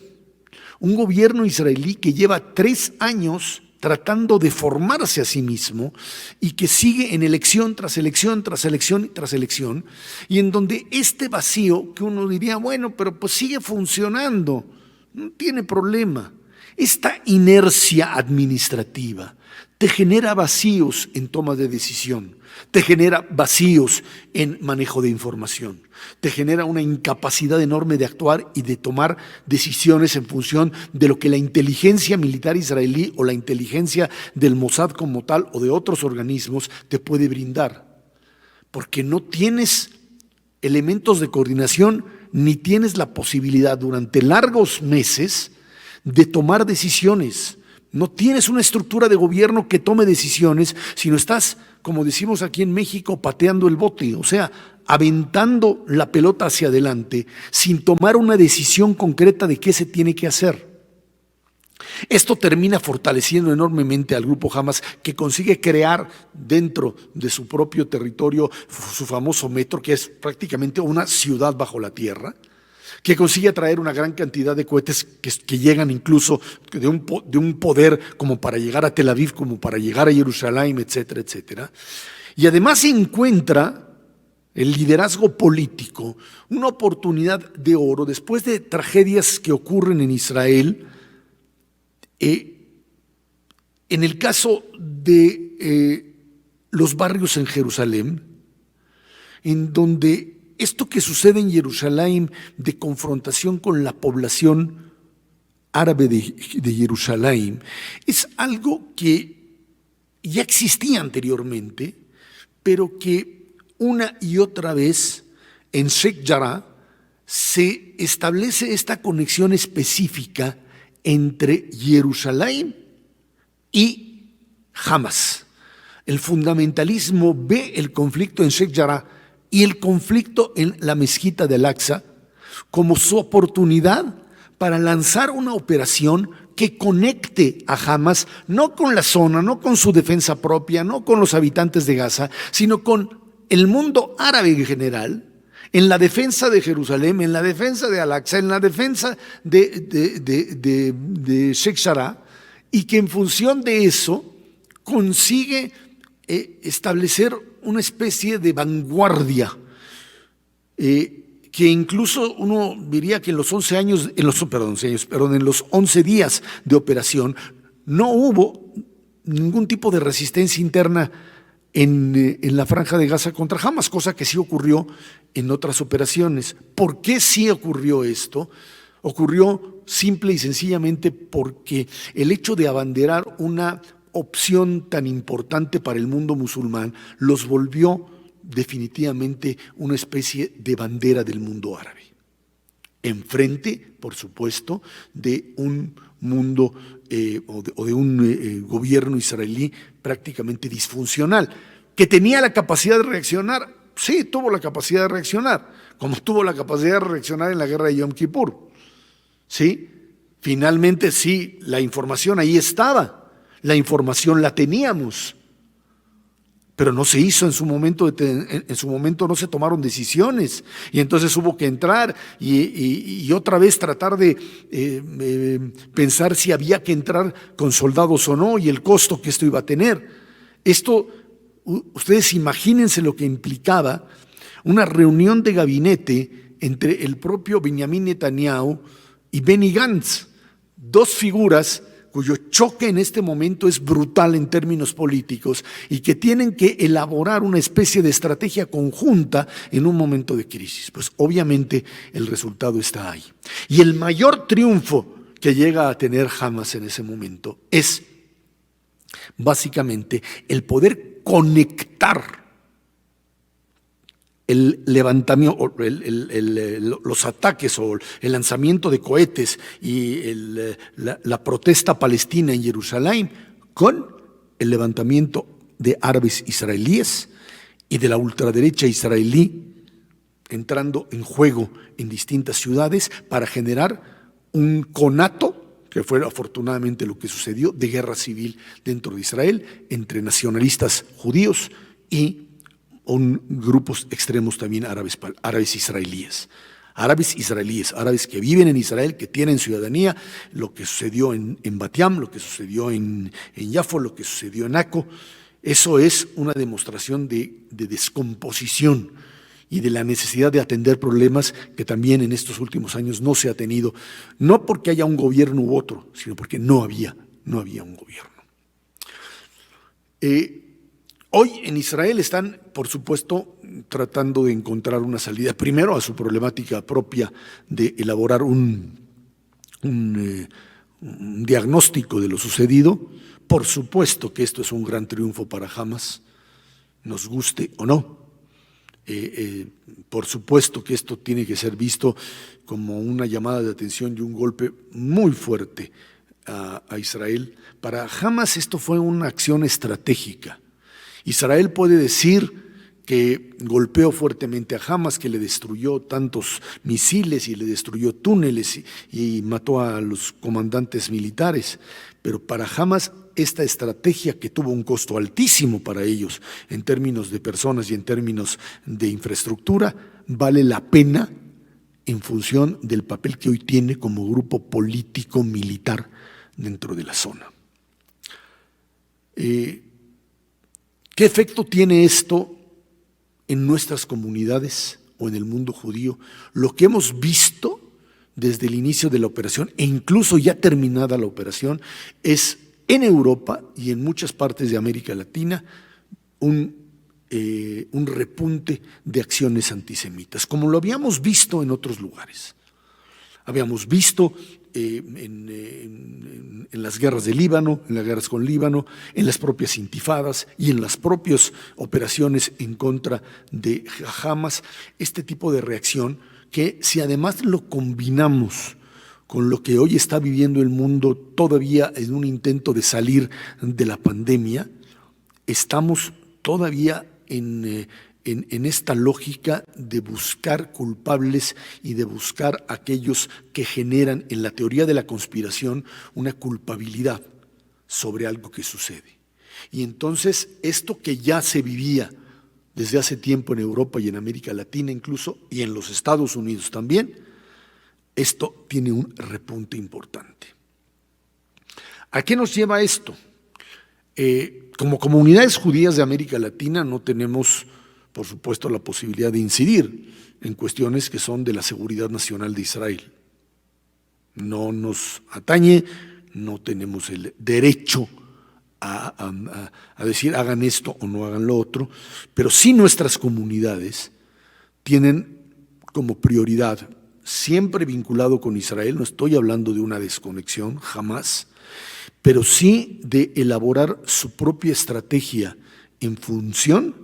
un gobierno israelí que lleva 3 años tratando de formarse a sí mismo y que sigue en elección tras elección, tras elección, tras elección, y en donde este vacío, que uno diría, bueno, pero pues sigue funcionando, no tiene problema, esta inercia administrativa te genera vacíos en toma de decisión, te genera vacíos en manejo de información, te genera una incapacidad enorme de actuar y de tomar decisiones en función de lo que la inteligencia militar israelí o la inteligencia del Mossad como tal o de otros organismos te puede brindar, porque no tienes elementos de coordinación ni tienes la posibilidad durante largos meses de tomar decisiones. No tienes una estructura de gobierno que tome decisiones, sino estás, como decimos aquí en México, pateando el bote, o sea, aventando la pelota hacia adelante sin tomar una decisión concreta de qué se tiene que hacer. Esto termina fortaleciendo enormemente al grupo Hamas, que consigue crear dentro de su propio territorio su famoso metro, que es prácticamente una ciudad bajo la tierra, que consigue atraer una gran cantidad de cohetes que llegan incluso de un poder como para llegar a Tel Aviv, como para llegar a Jerusalén, etcétera, etcétera. Y además se encuentra el liderazgo político, una oportunidad de oro después de tragedias que ocurren en Israel. En el caso de los barrios en Jerusalén, en donde esto que sucede en Jerusalén de confrontación con la población árabe de Jerusalén es algo que ya existía anteriormente, pero que una y otra vez en Sheikh Jarrah se establece esta conexión específica entre Jerusalén y Hamas. El fundamentalismo ve el conflicto en Sheikh Jarrah y el conflicto en la mezquita de Al-Aqsa como su oportunidad para lanzar una operación que conecte a Hamas, no con la zona, no con su defensa propia, no con los habitantes de Gaza, sino con el mundo árabe en general, en la defensa de Jerusalén, en la defensa de Al-Aqsa, en la defensa de Sheikh Jarrah, y que en función de eso consigue establecer una especie de vanguardia, que incluso uno diría que en los 11 días de operación no hubo ningún tipo de resistencia interna en la franja de Gaza contra Hamas, cosa que sí ocurrió en otras operaciones. ¿Por qué sí ocurrió esto? Ocurrió simple y sencillamente porque el hecho de abanderar una opción tan importante para el mundo musulmán los volvió definitivamente una especie de bandera del mundo árabe, enfrente, por supuesto, de un mundo o de un gobierno israelí prácticamente disfuncional, que tenía la capacidad de reaccionar. Sí, tuvo la capacidad de reaccionar, como tuvo la capacidad de reaccionar en la guerra de Yom Kippur. Sí, finalmente sí, la información ahí estaba, la información la teníamos, pero no se hizo en su momento no se tomaron decisiones, y entonces hubo que entrar y otra vez tratar de pensar si había que entrar con soldados o no y el costo que esto iba a tener. Esto, ustedes imagínense lo que implicaba una reunión de gabinete entre el propio Benjamin Netanyahu y Benny Gantz, dos figuras cuyo choque en este momento es brutal en términos políticos y que tienen que elaborar una especie de estrategia conjunta en un momento de crisis. Pues obviamente el resultado está ahí. Y el mayor triunfo que llega a tener Hamas en ese momento es básicamente el poder conectar el levantamiento, los ataques o el lanzamiento de cohetes y la protesta palestina en Jerusalén con el levantamiento de árabes israelíes y de la ultraderecha israelí entrando en juego en distintas ciudades para generar un conato, que fue afortunadamente lo que sucedió, de guerra civil dentro de Israel entre nacionalistas judíos y grupos extremos también árabes israelíes. Árabes que viven en Israel, que tienen ciudadanía, lo que sucedió en Bat Yam, lo que sucedió en Yafo, lo que sucedió en Aco. Eso es una demostración de descomposición y de la necesidad de atender problemas que también en estos últimos años no se ha tenido, no porque haya un gobierno u otro, sino porque no había un gobierno. Hoy en Israel están, por supuesto, tratando de encontrar una salida, primero a su problemática propia de elaborar un diagnóstico de lo sucedido. Por supuesto que esto es un gran triunfo para Hamas, nos guste o no. Por supuesto que esto tiene que ser visto como una llamada de atención y un golpe muy fuerte a Israel. Para Hamas esto fue una acción estratégica. Israel puede decir que golpeó fuertemente a Hamas, que le destruyó tantos misiles y le destruyó túneles y mató a los comandantes militares, pero para Hamas esta estrategia, que tuvo un costo altísimo para ellos en términos de personas y en términos de infraestructura, vale la pena en función del papel que hoy tiene como grupo político militar dentro de la zona. ¿Qué efecto tiene esto en nuestras comunidades o en el mundo judío? Lo que hemos visto desde el inicio de la operación e incluso ya terminada la operación es en Europa y en muchas partes de América Latina un repunte de acciones antisemitas, como lo habíamos visto en otros lugares. Habíamos visto en las guerras de Líbano, en las guerras con Líbano, en las propias intifadas y en las propias operaciones en contra de Hamas, este tipo de reacción que, si además lo combinamos con lo que hoy está viviendo el mundo todavía en un intento de salir de la pandemia, estamos todavía en esta lógica de buscar culpables y de buscar aquellos que generan en la teoría de la conspiración una culpabilidad sobre algo que sucede. Y entonces esto que ya se vivía desde hace tiempo en Europa y en América Latina incluso, y en los Estados Unidos también, esto tiene un repunte importante. ¿A qué nos lleva esto? Como comunidades judías de América Latina no tenemos, por supuesto, la posibilidad de incidir en cuestiones que son de la seguridad nacional de Israel. No nos atañe, no tenemos el derecho a decir hagan esto o no hagan lo otro, pero sí nuestras comunidades tienen como prioridad, siempre vinculado con Israel, no estoy hablando de una desconexión, jamás, pero sí de elaborar su propia estrategia en función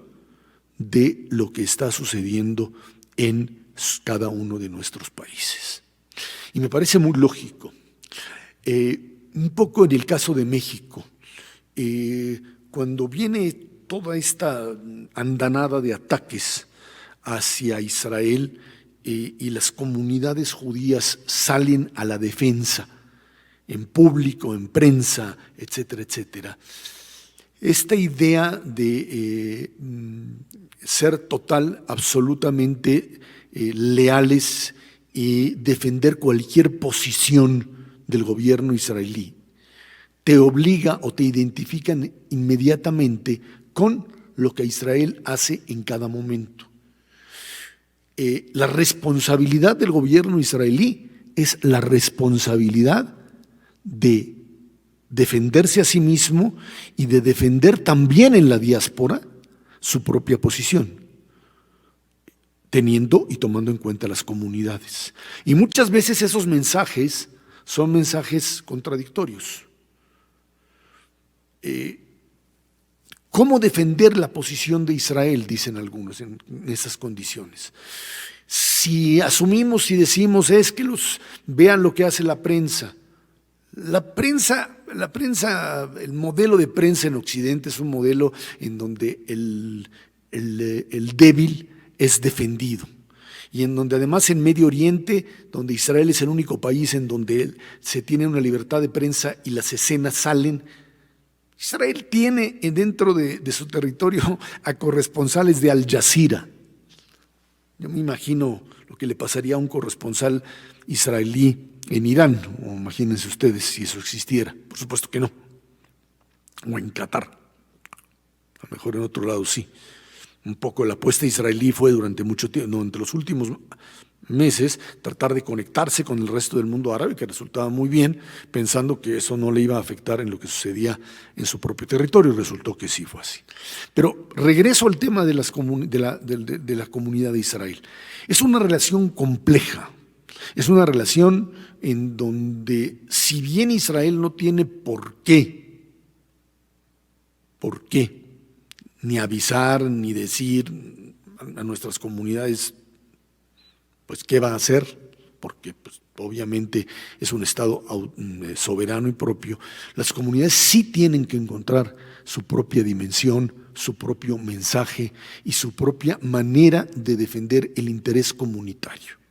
de lo que está sucediendo en cada uno de nuestros países. Y me parece muy lógico. Un poco en el caso de México, cuando viene toda esta andanada de ataques hacia Israel y las comunidades judías salen a la defensa, en público, en prensa, etcétera, etcétera. Esta idea de ser total, absolutamente leales y defender cualquier posición del gobierno israelí, te obliga o te identifican inmediatamente con lo que Israel hace en cada momento. La responsabilidad del gobierno israelí es la responsabilidad de defenderse a sí mismo y de defender también en la diáspora su propia posición, teniendo y tomando en cuenta las comunidades. Y muchas veces esos mensajes son mensajes contradictorios. ¿Cómo defender la posición de Israel? Dicen algunos en esas condiciones. Si asumimos y decimos es que vean lo que hace la prensa. La prensa, el modelo de prensa en Occidente es un modelo en donde el débil es defendido y en donde además en Medio Oriente, donde Israel es el único país en donde se tiene una libertad de prensa y las escenas salen, Israel tiene dentro de su territorio a corresponsales de Al Jazeera. Yo me imagino lo que le pasaría a un corresponsal israelí en Irán, o imagínense ustedes si eso existiera. Por supuesto que no. O en Qatar. A lo mejor en otro lado sí. Un poco la apuesta israelí fue durante mucho tiempo, durante los últimos meses, tratar de conectarse con el resto del mundo árabe, que resultaba muy bien, pensando que eso no le iba a afectar en lo que sucedía en su propio territorio. Resultó que sí fue así. Pero regreso al tema de la comunidad de Israel. Es una relación compleja. Es una relación en donde, si bien Israel no tiene por qué, ni avisar, ni decir a nuestras comunidades, pues, qué va a hacer, porque pues, obviamente es un Estado soberano y propio, las comunidades sí tienen que encontrar su propia dimensión, su propio mensaje y su propia manera de defender el interés comunitario.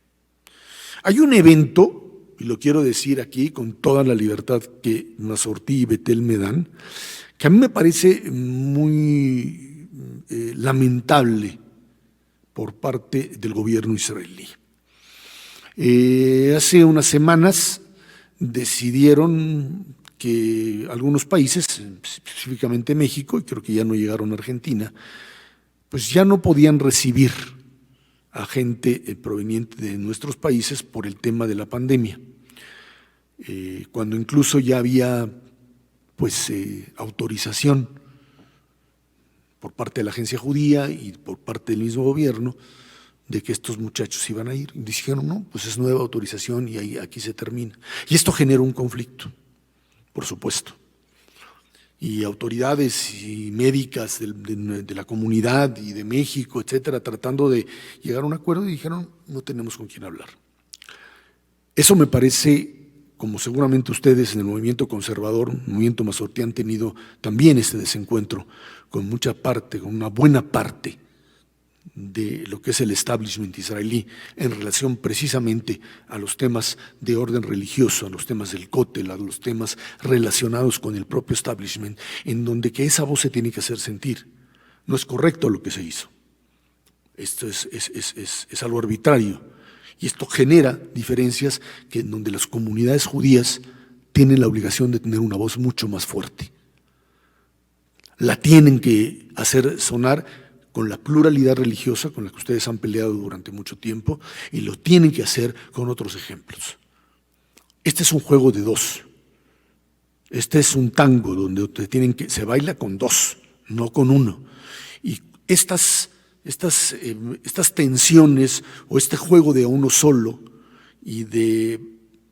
Hay un evento, y lo quiero decir aquí con toda la libertad que Mazortí y Betel me dan, que a mí me parece muy lamentable por parte del gobierno israelí. Hace unas semanas decidieron que algunos países, específicamente México, y creo que ya no llegaron a Argentina, pues ya no podían recibir a gente proveniente de nuestros países por el tema de la pandemia, cuando incluso ya había pues autorización por parte de la agencia judía y por parte del mismo gobierno de que estos muchachos iban a ir. Y dijeron, no, pues es nueva autorización y aquí se termina. Y esto generó un conflicto, por supuesto. Y autoridades y médicas de la comunidad y de México, etcétera, tratando de llegar a un acuerdo y dijeron, no tenemos con quién hablar. Eso me parece como seguramente ustedes en el movimiento conservador, el movimiento Masortí, han tenido también este desencuentro con mucha parte, con una buena parte de lo que es el establishment israelí en relación precisamente a los temas de orden religioso, a los temas del cótel, a los temas relacionados con el propio establishment, en donde que esa voz se tiene que hacer sentir. No es correcto lo que se hizo. Esto es algo arbitrario y esto genera diferencias en donde las comunidades judías tienen la obligación de tener una voz mucho más fuerte. La tienen que hacer sonar con la pluralidad religiosa con la que ustedes han peleado durante mucho tiempo y lo tienen que hacer con otros ejemplos. Este es un juego de dos. Este es un tango donde se baila con dos, no con uno. Y estas tensiones o este juego de uno solo y de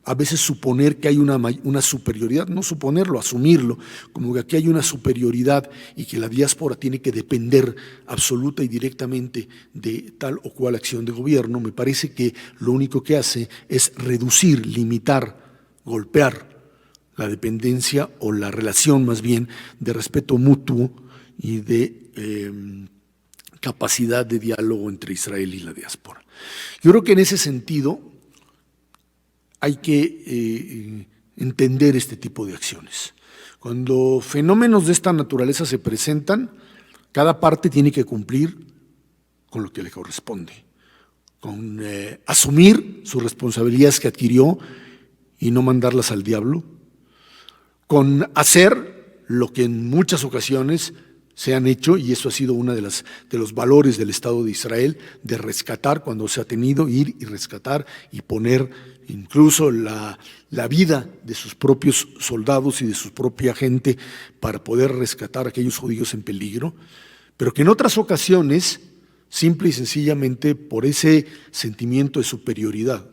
a veces suponer que hay una superioridad, no suponerlo, asumirlo, como que aquí hay una superioridad y que la diáspora tiene que depender absoluta y directamente de tal o cual acción de gobierno, me parece que lo único que hace es reducir, limitar, golpear la dependencia o la relación más bien de respeto mutuo y de capacidad de diálogo entre Israel y la diáspora. Yo creo que en ese sentido hay que entender este tipo de acciones. Cuando fenómenos de esta naturaleza se presentan, cada parte tiene que cumplir con lo que le corresponde, con asumir sus responsabilidades que adquirió y no mandarlas al diablo, con hacer lo que en muchas ocasiones se han hecho, y eso ha sido uno de los valores del Estado de Israel, de rescatar cuando se ha tenido, ir y rescatar y poner incluso la vida de sus propios soldados y de su propia gente para poder rescatar a aquellos judíos en peligro, pero que en otras ocasiones, simple y sencillamente por ese sentimiento de superioridad,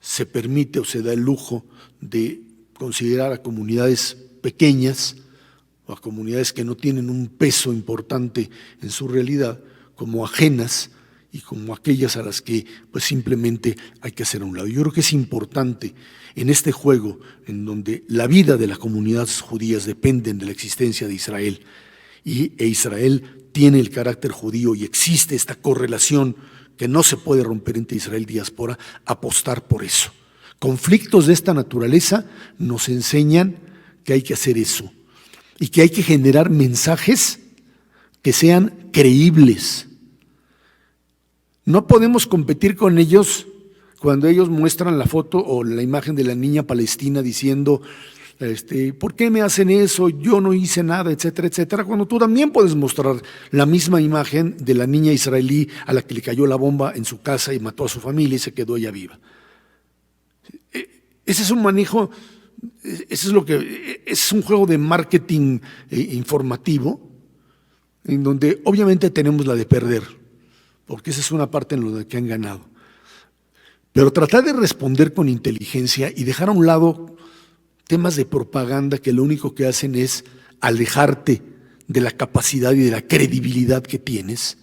se permite o se da el lujo de considerar a comunidades pequeñas o a comunidades que no tienen un peso importante en su realidad como ajenas y como aquellas a las que pues simplemente hay que hacer a un lado. Yo creo que es importante en este juego en donde la vida de las comunidades judías dependen de la existencia de Israel e Israel tiene el carácter judío y existe esta correlación que no se puede romper entre Israel y diáspora, apostar por eso. Conflictos de esta naturaleza nos enseñan que hay que hacer eso y que hay que generar mensajes que sean creíbles. No podemos competir con ellos cuando ellos muestran la foto o la imagen de la niña palestina diciendo ¿por qué me hacen eso? Yo no hice nada, etcétera, etcétera, cuando tú también puedes mostrar la misma imagen de la niña israelí a la que le cayó la bomba en su casa y mató a su familia y se quedó ella viva. Ese es un manejo, es un juego de marketing informativo en donde obviamente tenemos la de perder, porque esa es una parte en la que han ganado. Pero tratar de responder con inteligencia y dejar a un lado temas de propaganda que lo único que hacen es alejarte de la capacidad y de la credibilidad que tienes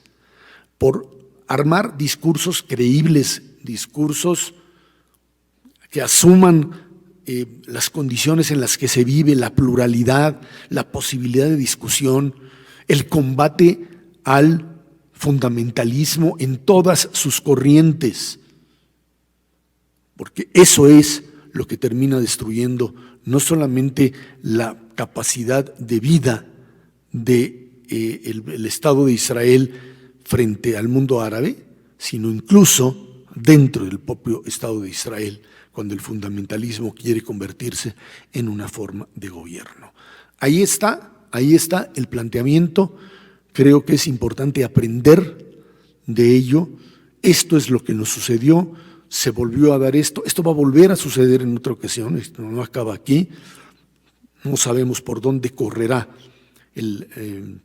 por armar discursos creíbles, discursos que asuman las condiciones en las que se vive, la pluralidad, la posibilidad de discusión, el combate al fundamentalismo en todas sus corrientes, porque eso es lo que termina destruyendo no solamente la capacidad de vida del Estado de Israel frente al mundo árabe, sino incluso dentro del propio Estado de Israel, cuando el fundamentalismo quiere convertirse en una forma de gobierno. Ahí está el planteamiento. Creo que es importante aprender de ello. Esto es lo que nos sucedió. Se volvió a dar esto va a volver a suceder en otra ocasión, esto no acaba aquí, no sabemos por dónde correrá el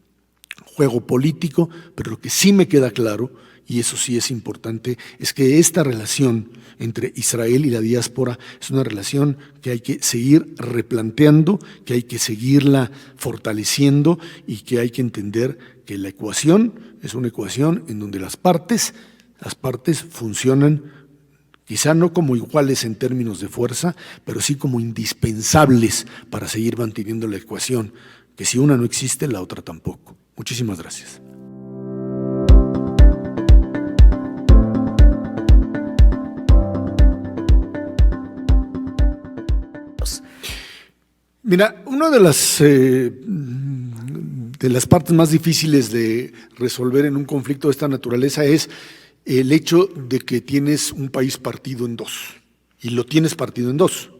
juego político, pero lo que sí me queda claro, y eso sí es importante, es que esta relación entre Israel y la diáspora es una relación que hay que seguir replanteando, que hay que seguirla fortaleciendo y que hay que entender que la ecuación es una ecuación en donde las partes funcionan Quizá no como iguales en términos de fuerza, pero sí como indispensables para seguir manteniendo la ecuación, que si una no existe, la otra tampoco. Muchísimas gracias. Mira, una de las partes más difíciles de resolver en un conflicto de esta naturaleza es el hecho de que tienes un país partido en dos, y lo tienes partido en dos,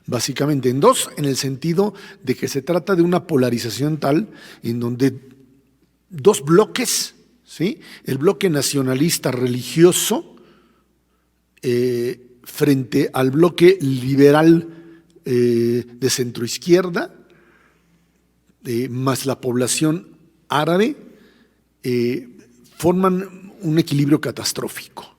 básicamente en dos, en el sentido de que se trata de una polarización tal en donde dos bloques, ¿sí? El bloque nacionalista religioso frente al bloque liberal de centroizquierda, más la población árabe, forman un equilibrio catastrófico.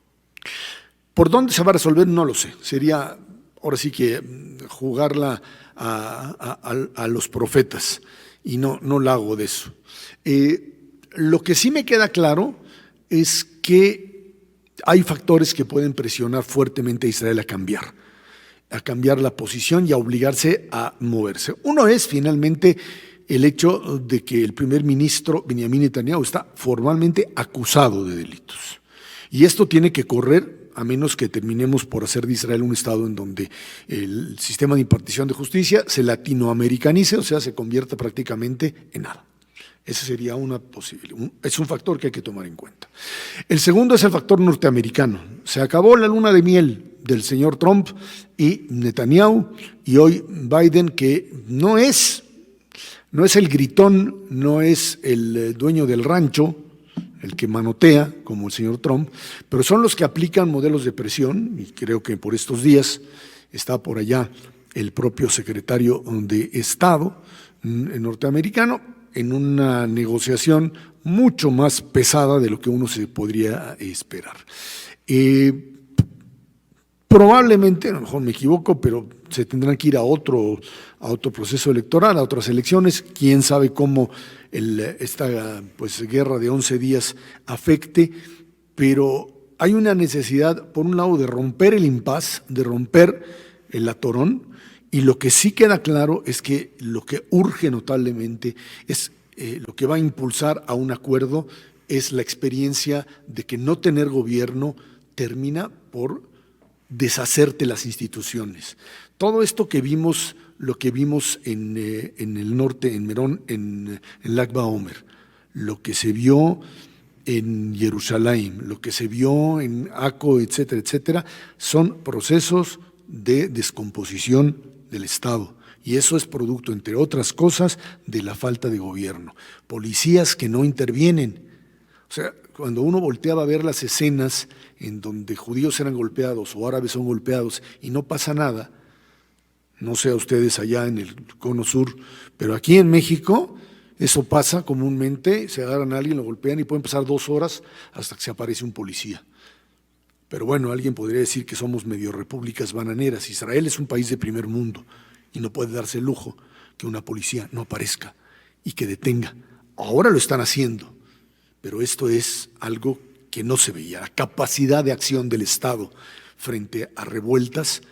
¿Por dónde se va a resolver? No lo sé. Sería ahora sí que jugarla a los profetas, y no la hago de eso. Lo que sí me queda claro es que hay factores que pueden presionar fuertemente a Israel a cambiar la posición y a obligarse a moverse. Uno es finalmente el hecho de que el primer ministro Benjamin Netanyahu está formalmente acusado de delitos. Y esto tiene que correr a menos que terminemos por hacer de Israel un estado en donde el sistema de impartición de justicia se latinoamericanice, o sea, se convierta prácticamente en nada. Ese sería una posibilidad, es un factor que hay que tomar en cuenta. El segundo es el factor norteamericano. Se acabó la luna de miel del señor Trump y Netanyahu, y hoy Biden, que no es el gritón, no es el dueño del rancho, el que manotea, como el señor Trump, pero son los que aplican modelos de presión, y creo que por estos días está por allá el propio secretario de Estado norteamericano, en una negociación mucho más pesada de lo que uno se podría esperar. Probablemente, a lo mejor me equivoco, pero se tendrán que ir a otro proceso electoral, a otras elecciones. Quién sabe cómo esta guerra de 11 días afecte, pero hay una necesidad, por un lado, de romper el impasse, de romper el atorón, y lo que sí queda claro es que lo que urge notablemente es lo que va a impulsar a un acuerdo es la experiencia de que no tener gobierno termina por deshacerte las instituciones. Todo esto que vimos, lo que vimos en el norte, en Merón, en Lag BaOmer, lo que se vio en Jerusalén, lo que se vio en Aco, etcétera, etcétera, son procesos de descomposición del Estado. Y eso es producto, entre otras cosas, de la falta de gobierno. Policías que no intervienen. O sea, cuando uno volteaba a ver las escenas en donde judíos eran golpeados o árabes son golpeados y no pasa nada, no sé a ustedes allá en el cono sur, pero aquí en México eso pasa comúnmente, se agarran a alguien, lo golpean y pueden pasar 2 horas hasta que se aparece un policía. Pero bueno, alguien podría decir que somos medio repúblicas bananeras. Israel es un país de primer mundo y no puede darse el lujo que una policía no aparezca y que detenga. Ahora lo están haciendo, pero esto es algo que no se veía. La capacidad de acción del Estado frente a revueltas,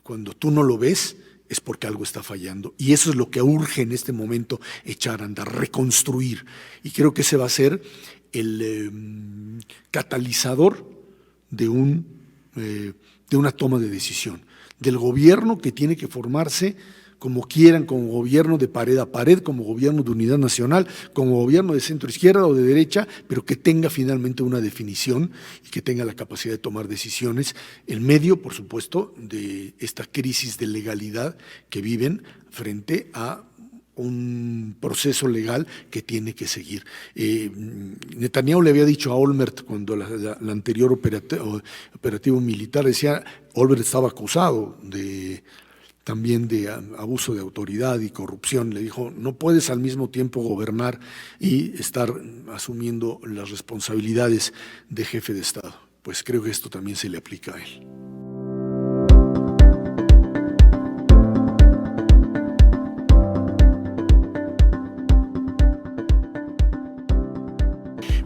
cuando tú no lo ves, es porque algo está fallando. Y eso es lo que urge en este momento echar a andar, reconstruir. Y creo que ese va a ser el catalizador de una toma de decisión, del gobierno que tiene que formarse como quieran, como gobierno de pared a pared, como gobierno de unidad nacional, como gobierno de centro izquierda o de derecha, pero que tenga finalmente una definición y que tenga la capacidad de tomar decisiones en medio, por supuesto, de esta crisis de legalidad que viven frente a un proceso legal que tiene que seguir. Netanyahu le había dicho a Olmert, cuando la anterior operativo militar, decía, Olmert estaba acusado también de abuso de autoridad y corrupción. Le dijo, no puedes al mismo tiempo gobernar y estar asumiendo las responsabilidades de jefe de Estado. Pues creo que esto también se le aplica a él.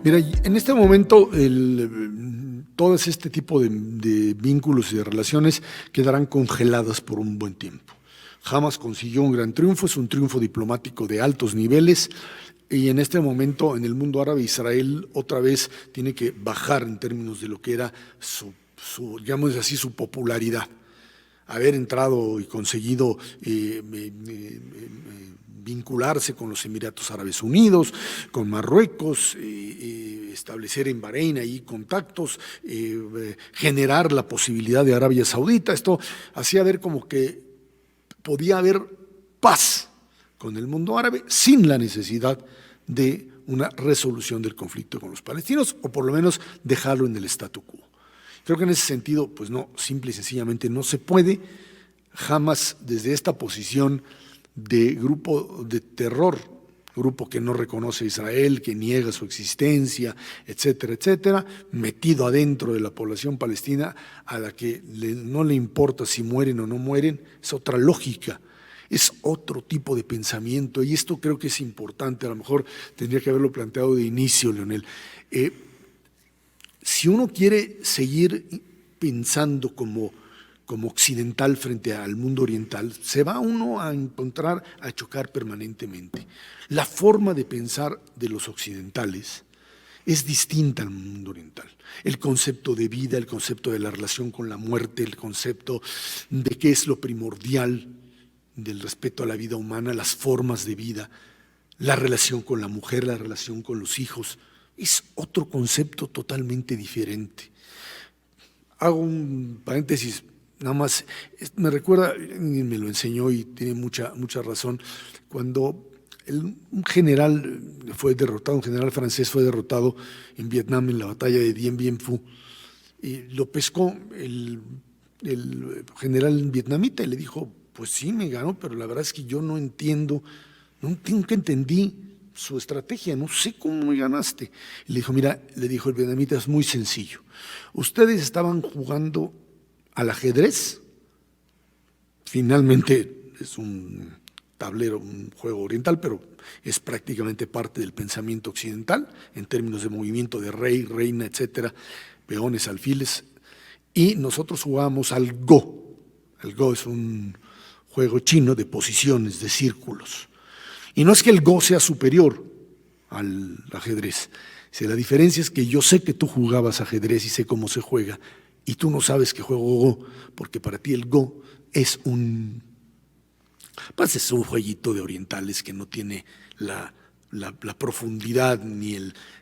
Mira, en este momento todas este tipo de vínculos y de relaciones quedarán congeladas por un buen tiempo. Hamas consiguió un gran triunfo, es un triunfo diplomático de altos niveles, y en este momento en el mundo árabe Israel otra vez tiene que bajar en términos de lo que era digamos así, su popularidad. Haber entrado y conseguido vincularse con los Emiratos Árabes Unidos, con Marruecos, establecer en Bahrein ahí contactos, generar la posibilidad de Arabia Saudita. Esto hacía ver como que podía haber paz con el mundo árabe sin la necesidad de una resolución del conflicto con los palestinos, o por lo menos dejarlo en el statu quo. Creo que en ese sentido, pues no, simple y sencillamente no se puede. Jamás desde esta posición de grupo de terror, grupo que no reconoce a Israel, que niega su existencia, etcétera, etcétera, metido adentro de la población palestina a la que no le importa si mueren o no mueren, es otra lógica. Es otro tipo de pensamiento, y esto creo que es importante. A lo mejor tendría que haberlo planteado de inicio, Leonel. Si uno quiere seguir pensando como occidental frente al mundo oriental, se va uno a encontrar, a chocar permanentemente. La forma de pensar de los occidentales es distinta al mundo oriental. El concepto de vida, el concepto de la relación con la muerte, el concepto de qué es lo primordial, del respeto a la vida humana, las formas de vida, la relación con la mujer, la relación con los hijos, es otro concepto totalmente diferente. Hago un paréntesis, nada más, me recuerda, me lo enseñó y tiene mucha razón, cuando un general fue derrotado, un general francés fue derrotado en Vietnam en la batalla de Dien Bien Phu, y lo pescó el general vietnamita y le dijo: pues sí, me ganó, pero la verdad es que yo no entiendo, nunca entendí su estrategia, no sé cómo me ganaste. Y le dijo: mira, le dijo el vietnamita, es muy sencillo. Ustedes estaban jugando al ajedrez, finalmente es un tablero, un juego oriental, pero es prácticamente parte del pensamiento occidental, en términos de movimiento de rey, reina, etcétera, peones, alfiles, y nosotros jugábamos al Go. El Go es un juego chino de posiciones, de círculos. Y no es que el Go sea superior al ajedrez. La diferencia es que yo sé que tú jugabas ajedrez y sé cómo se juega, y tú no sabes que juego Go, porque para ti el Go es un jueguito de orientales que no tiene la profundidad ni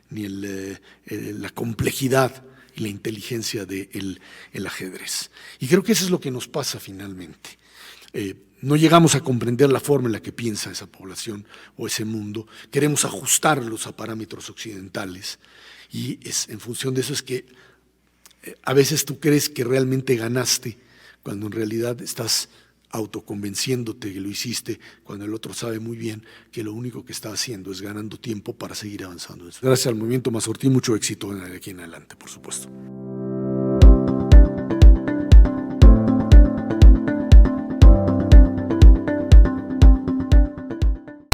la complejidad y la inteligencia del ajedrez. Y creo que eso es lo que nos pasa finalmente. No llegamos a comprender la forma en la que piensa esa población o ese mundo, queremos ajustarlos a parámetros occidentales, y en función de eso es que a veces tú crees que realmente ganaste, cuando en realidad estás autoconvenciéndote que lo hiciste, cuando el otro sabe muy bien que lo único que está haciendo es ganando tiempo para seguir avanzando. Gracias al movimiento Mazortí, mucho éxito de aquí en adelante, por supuesto.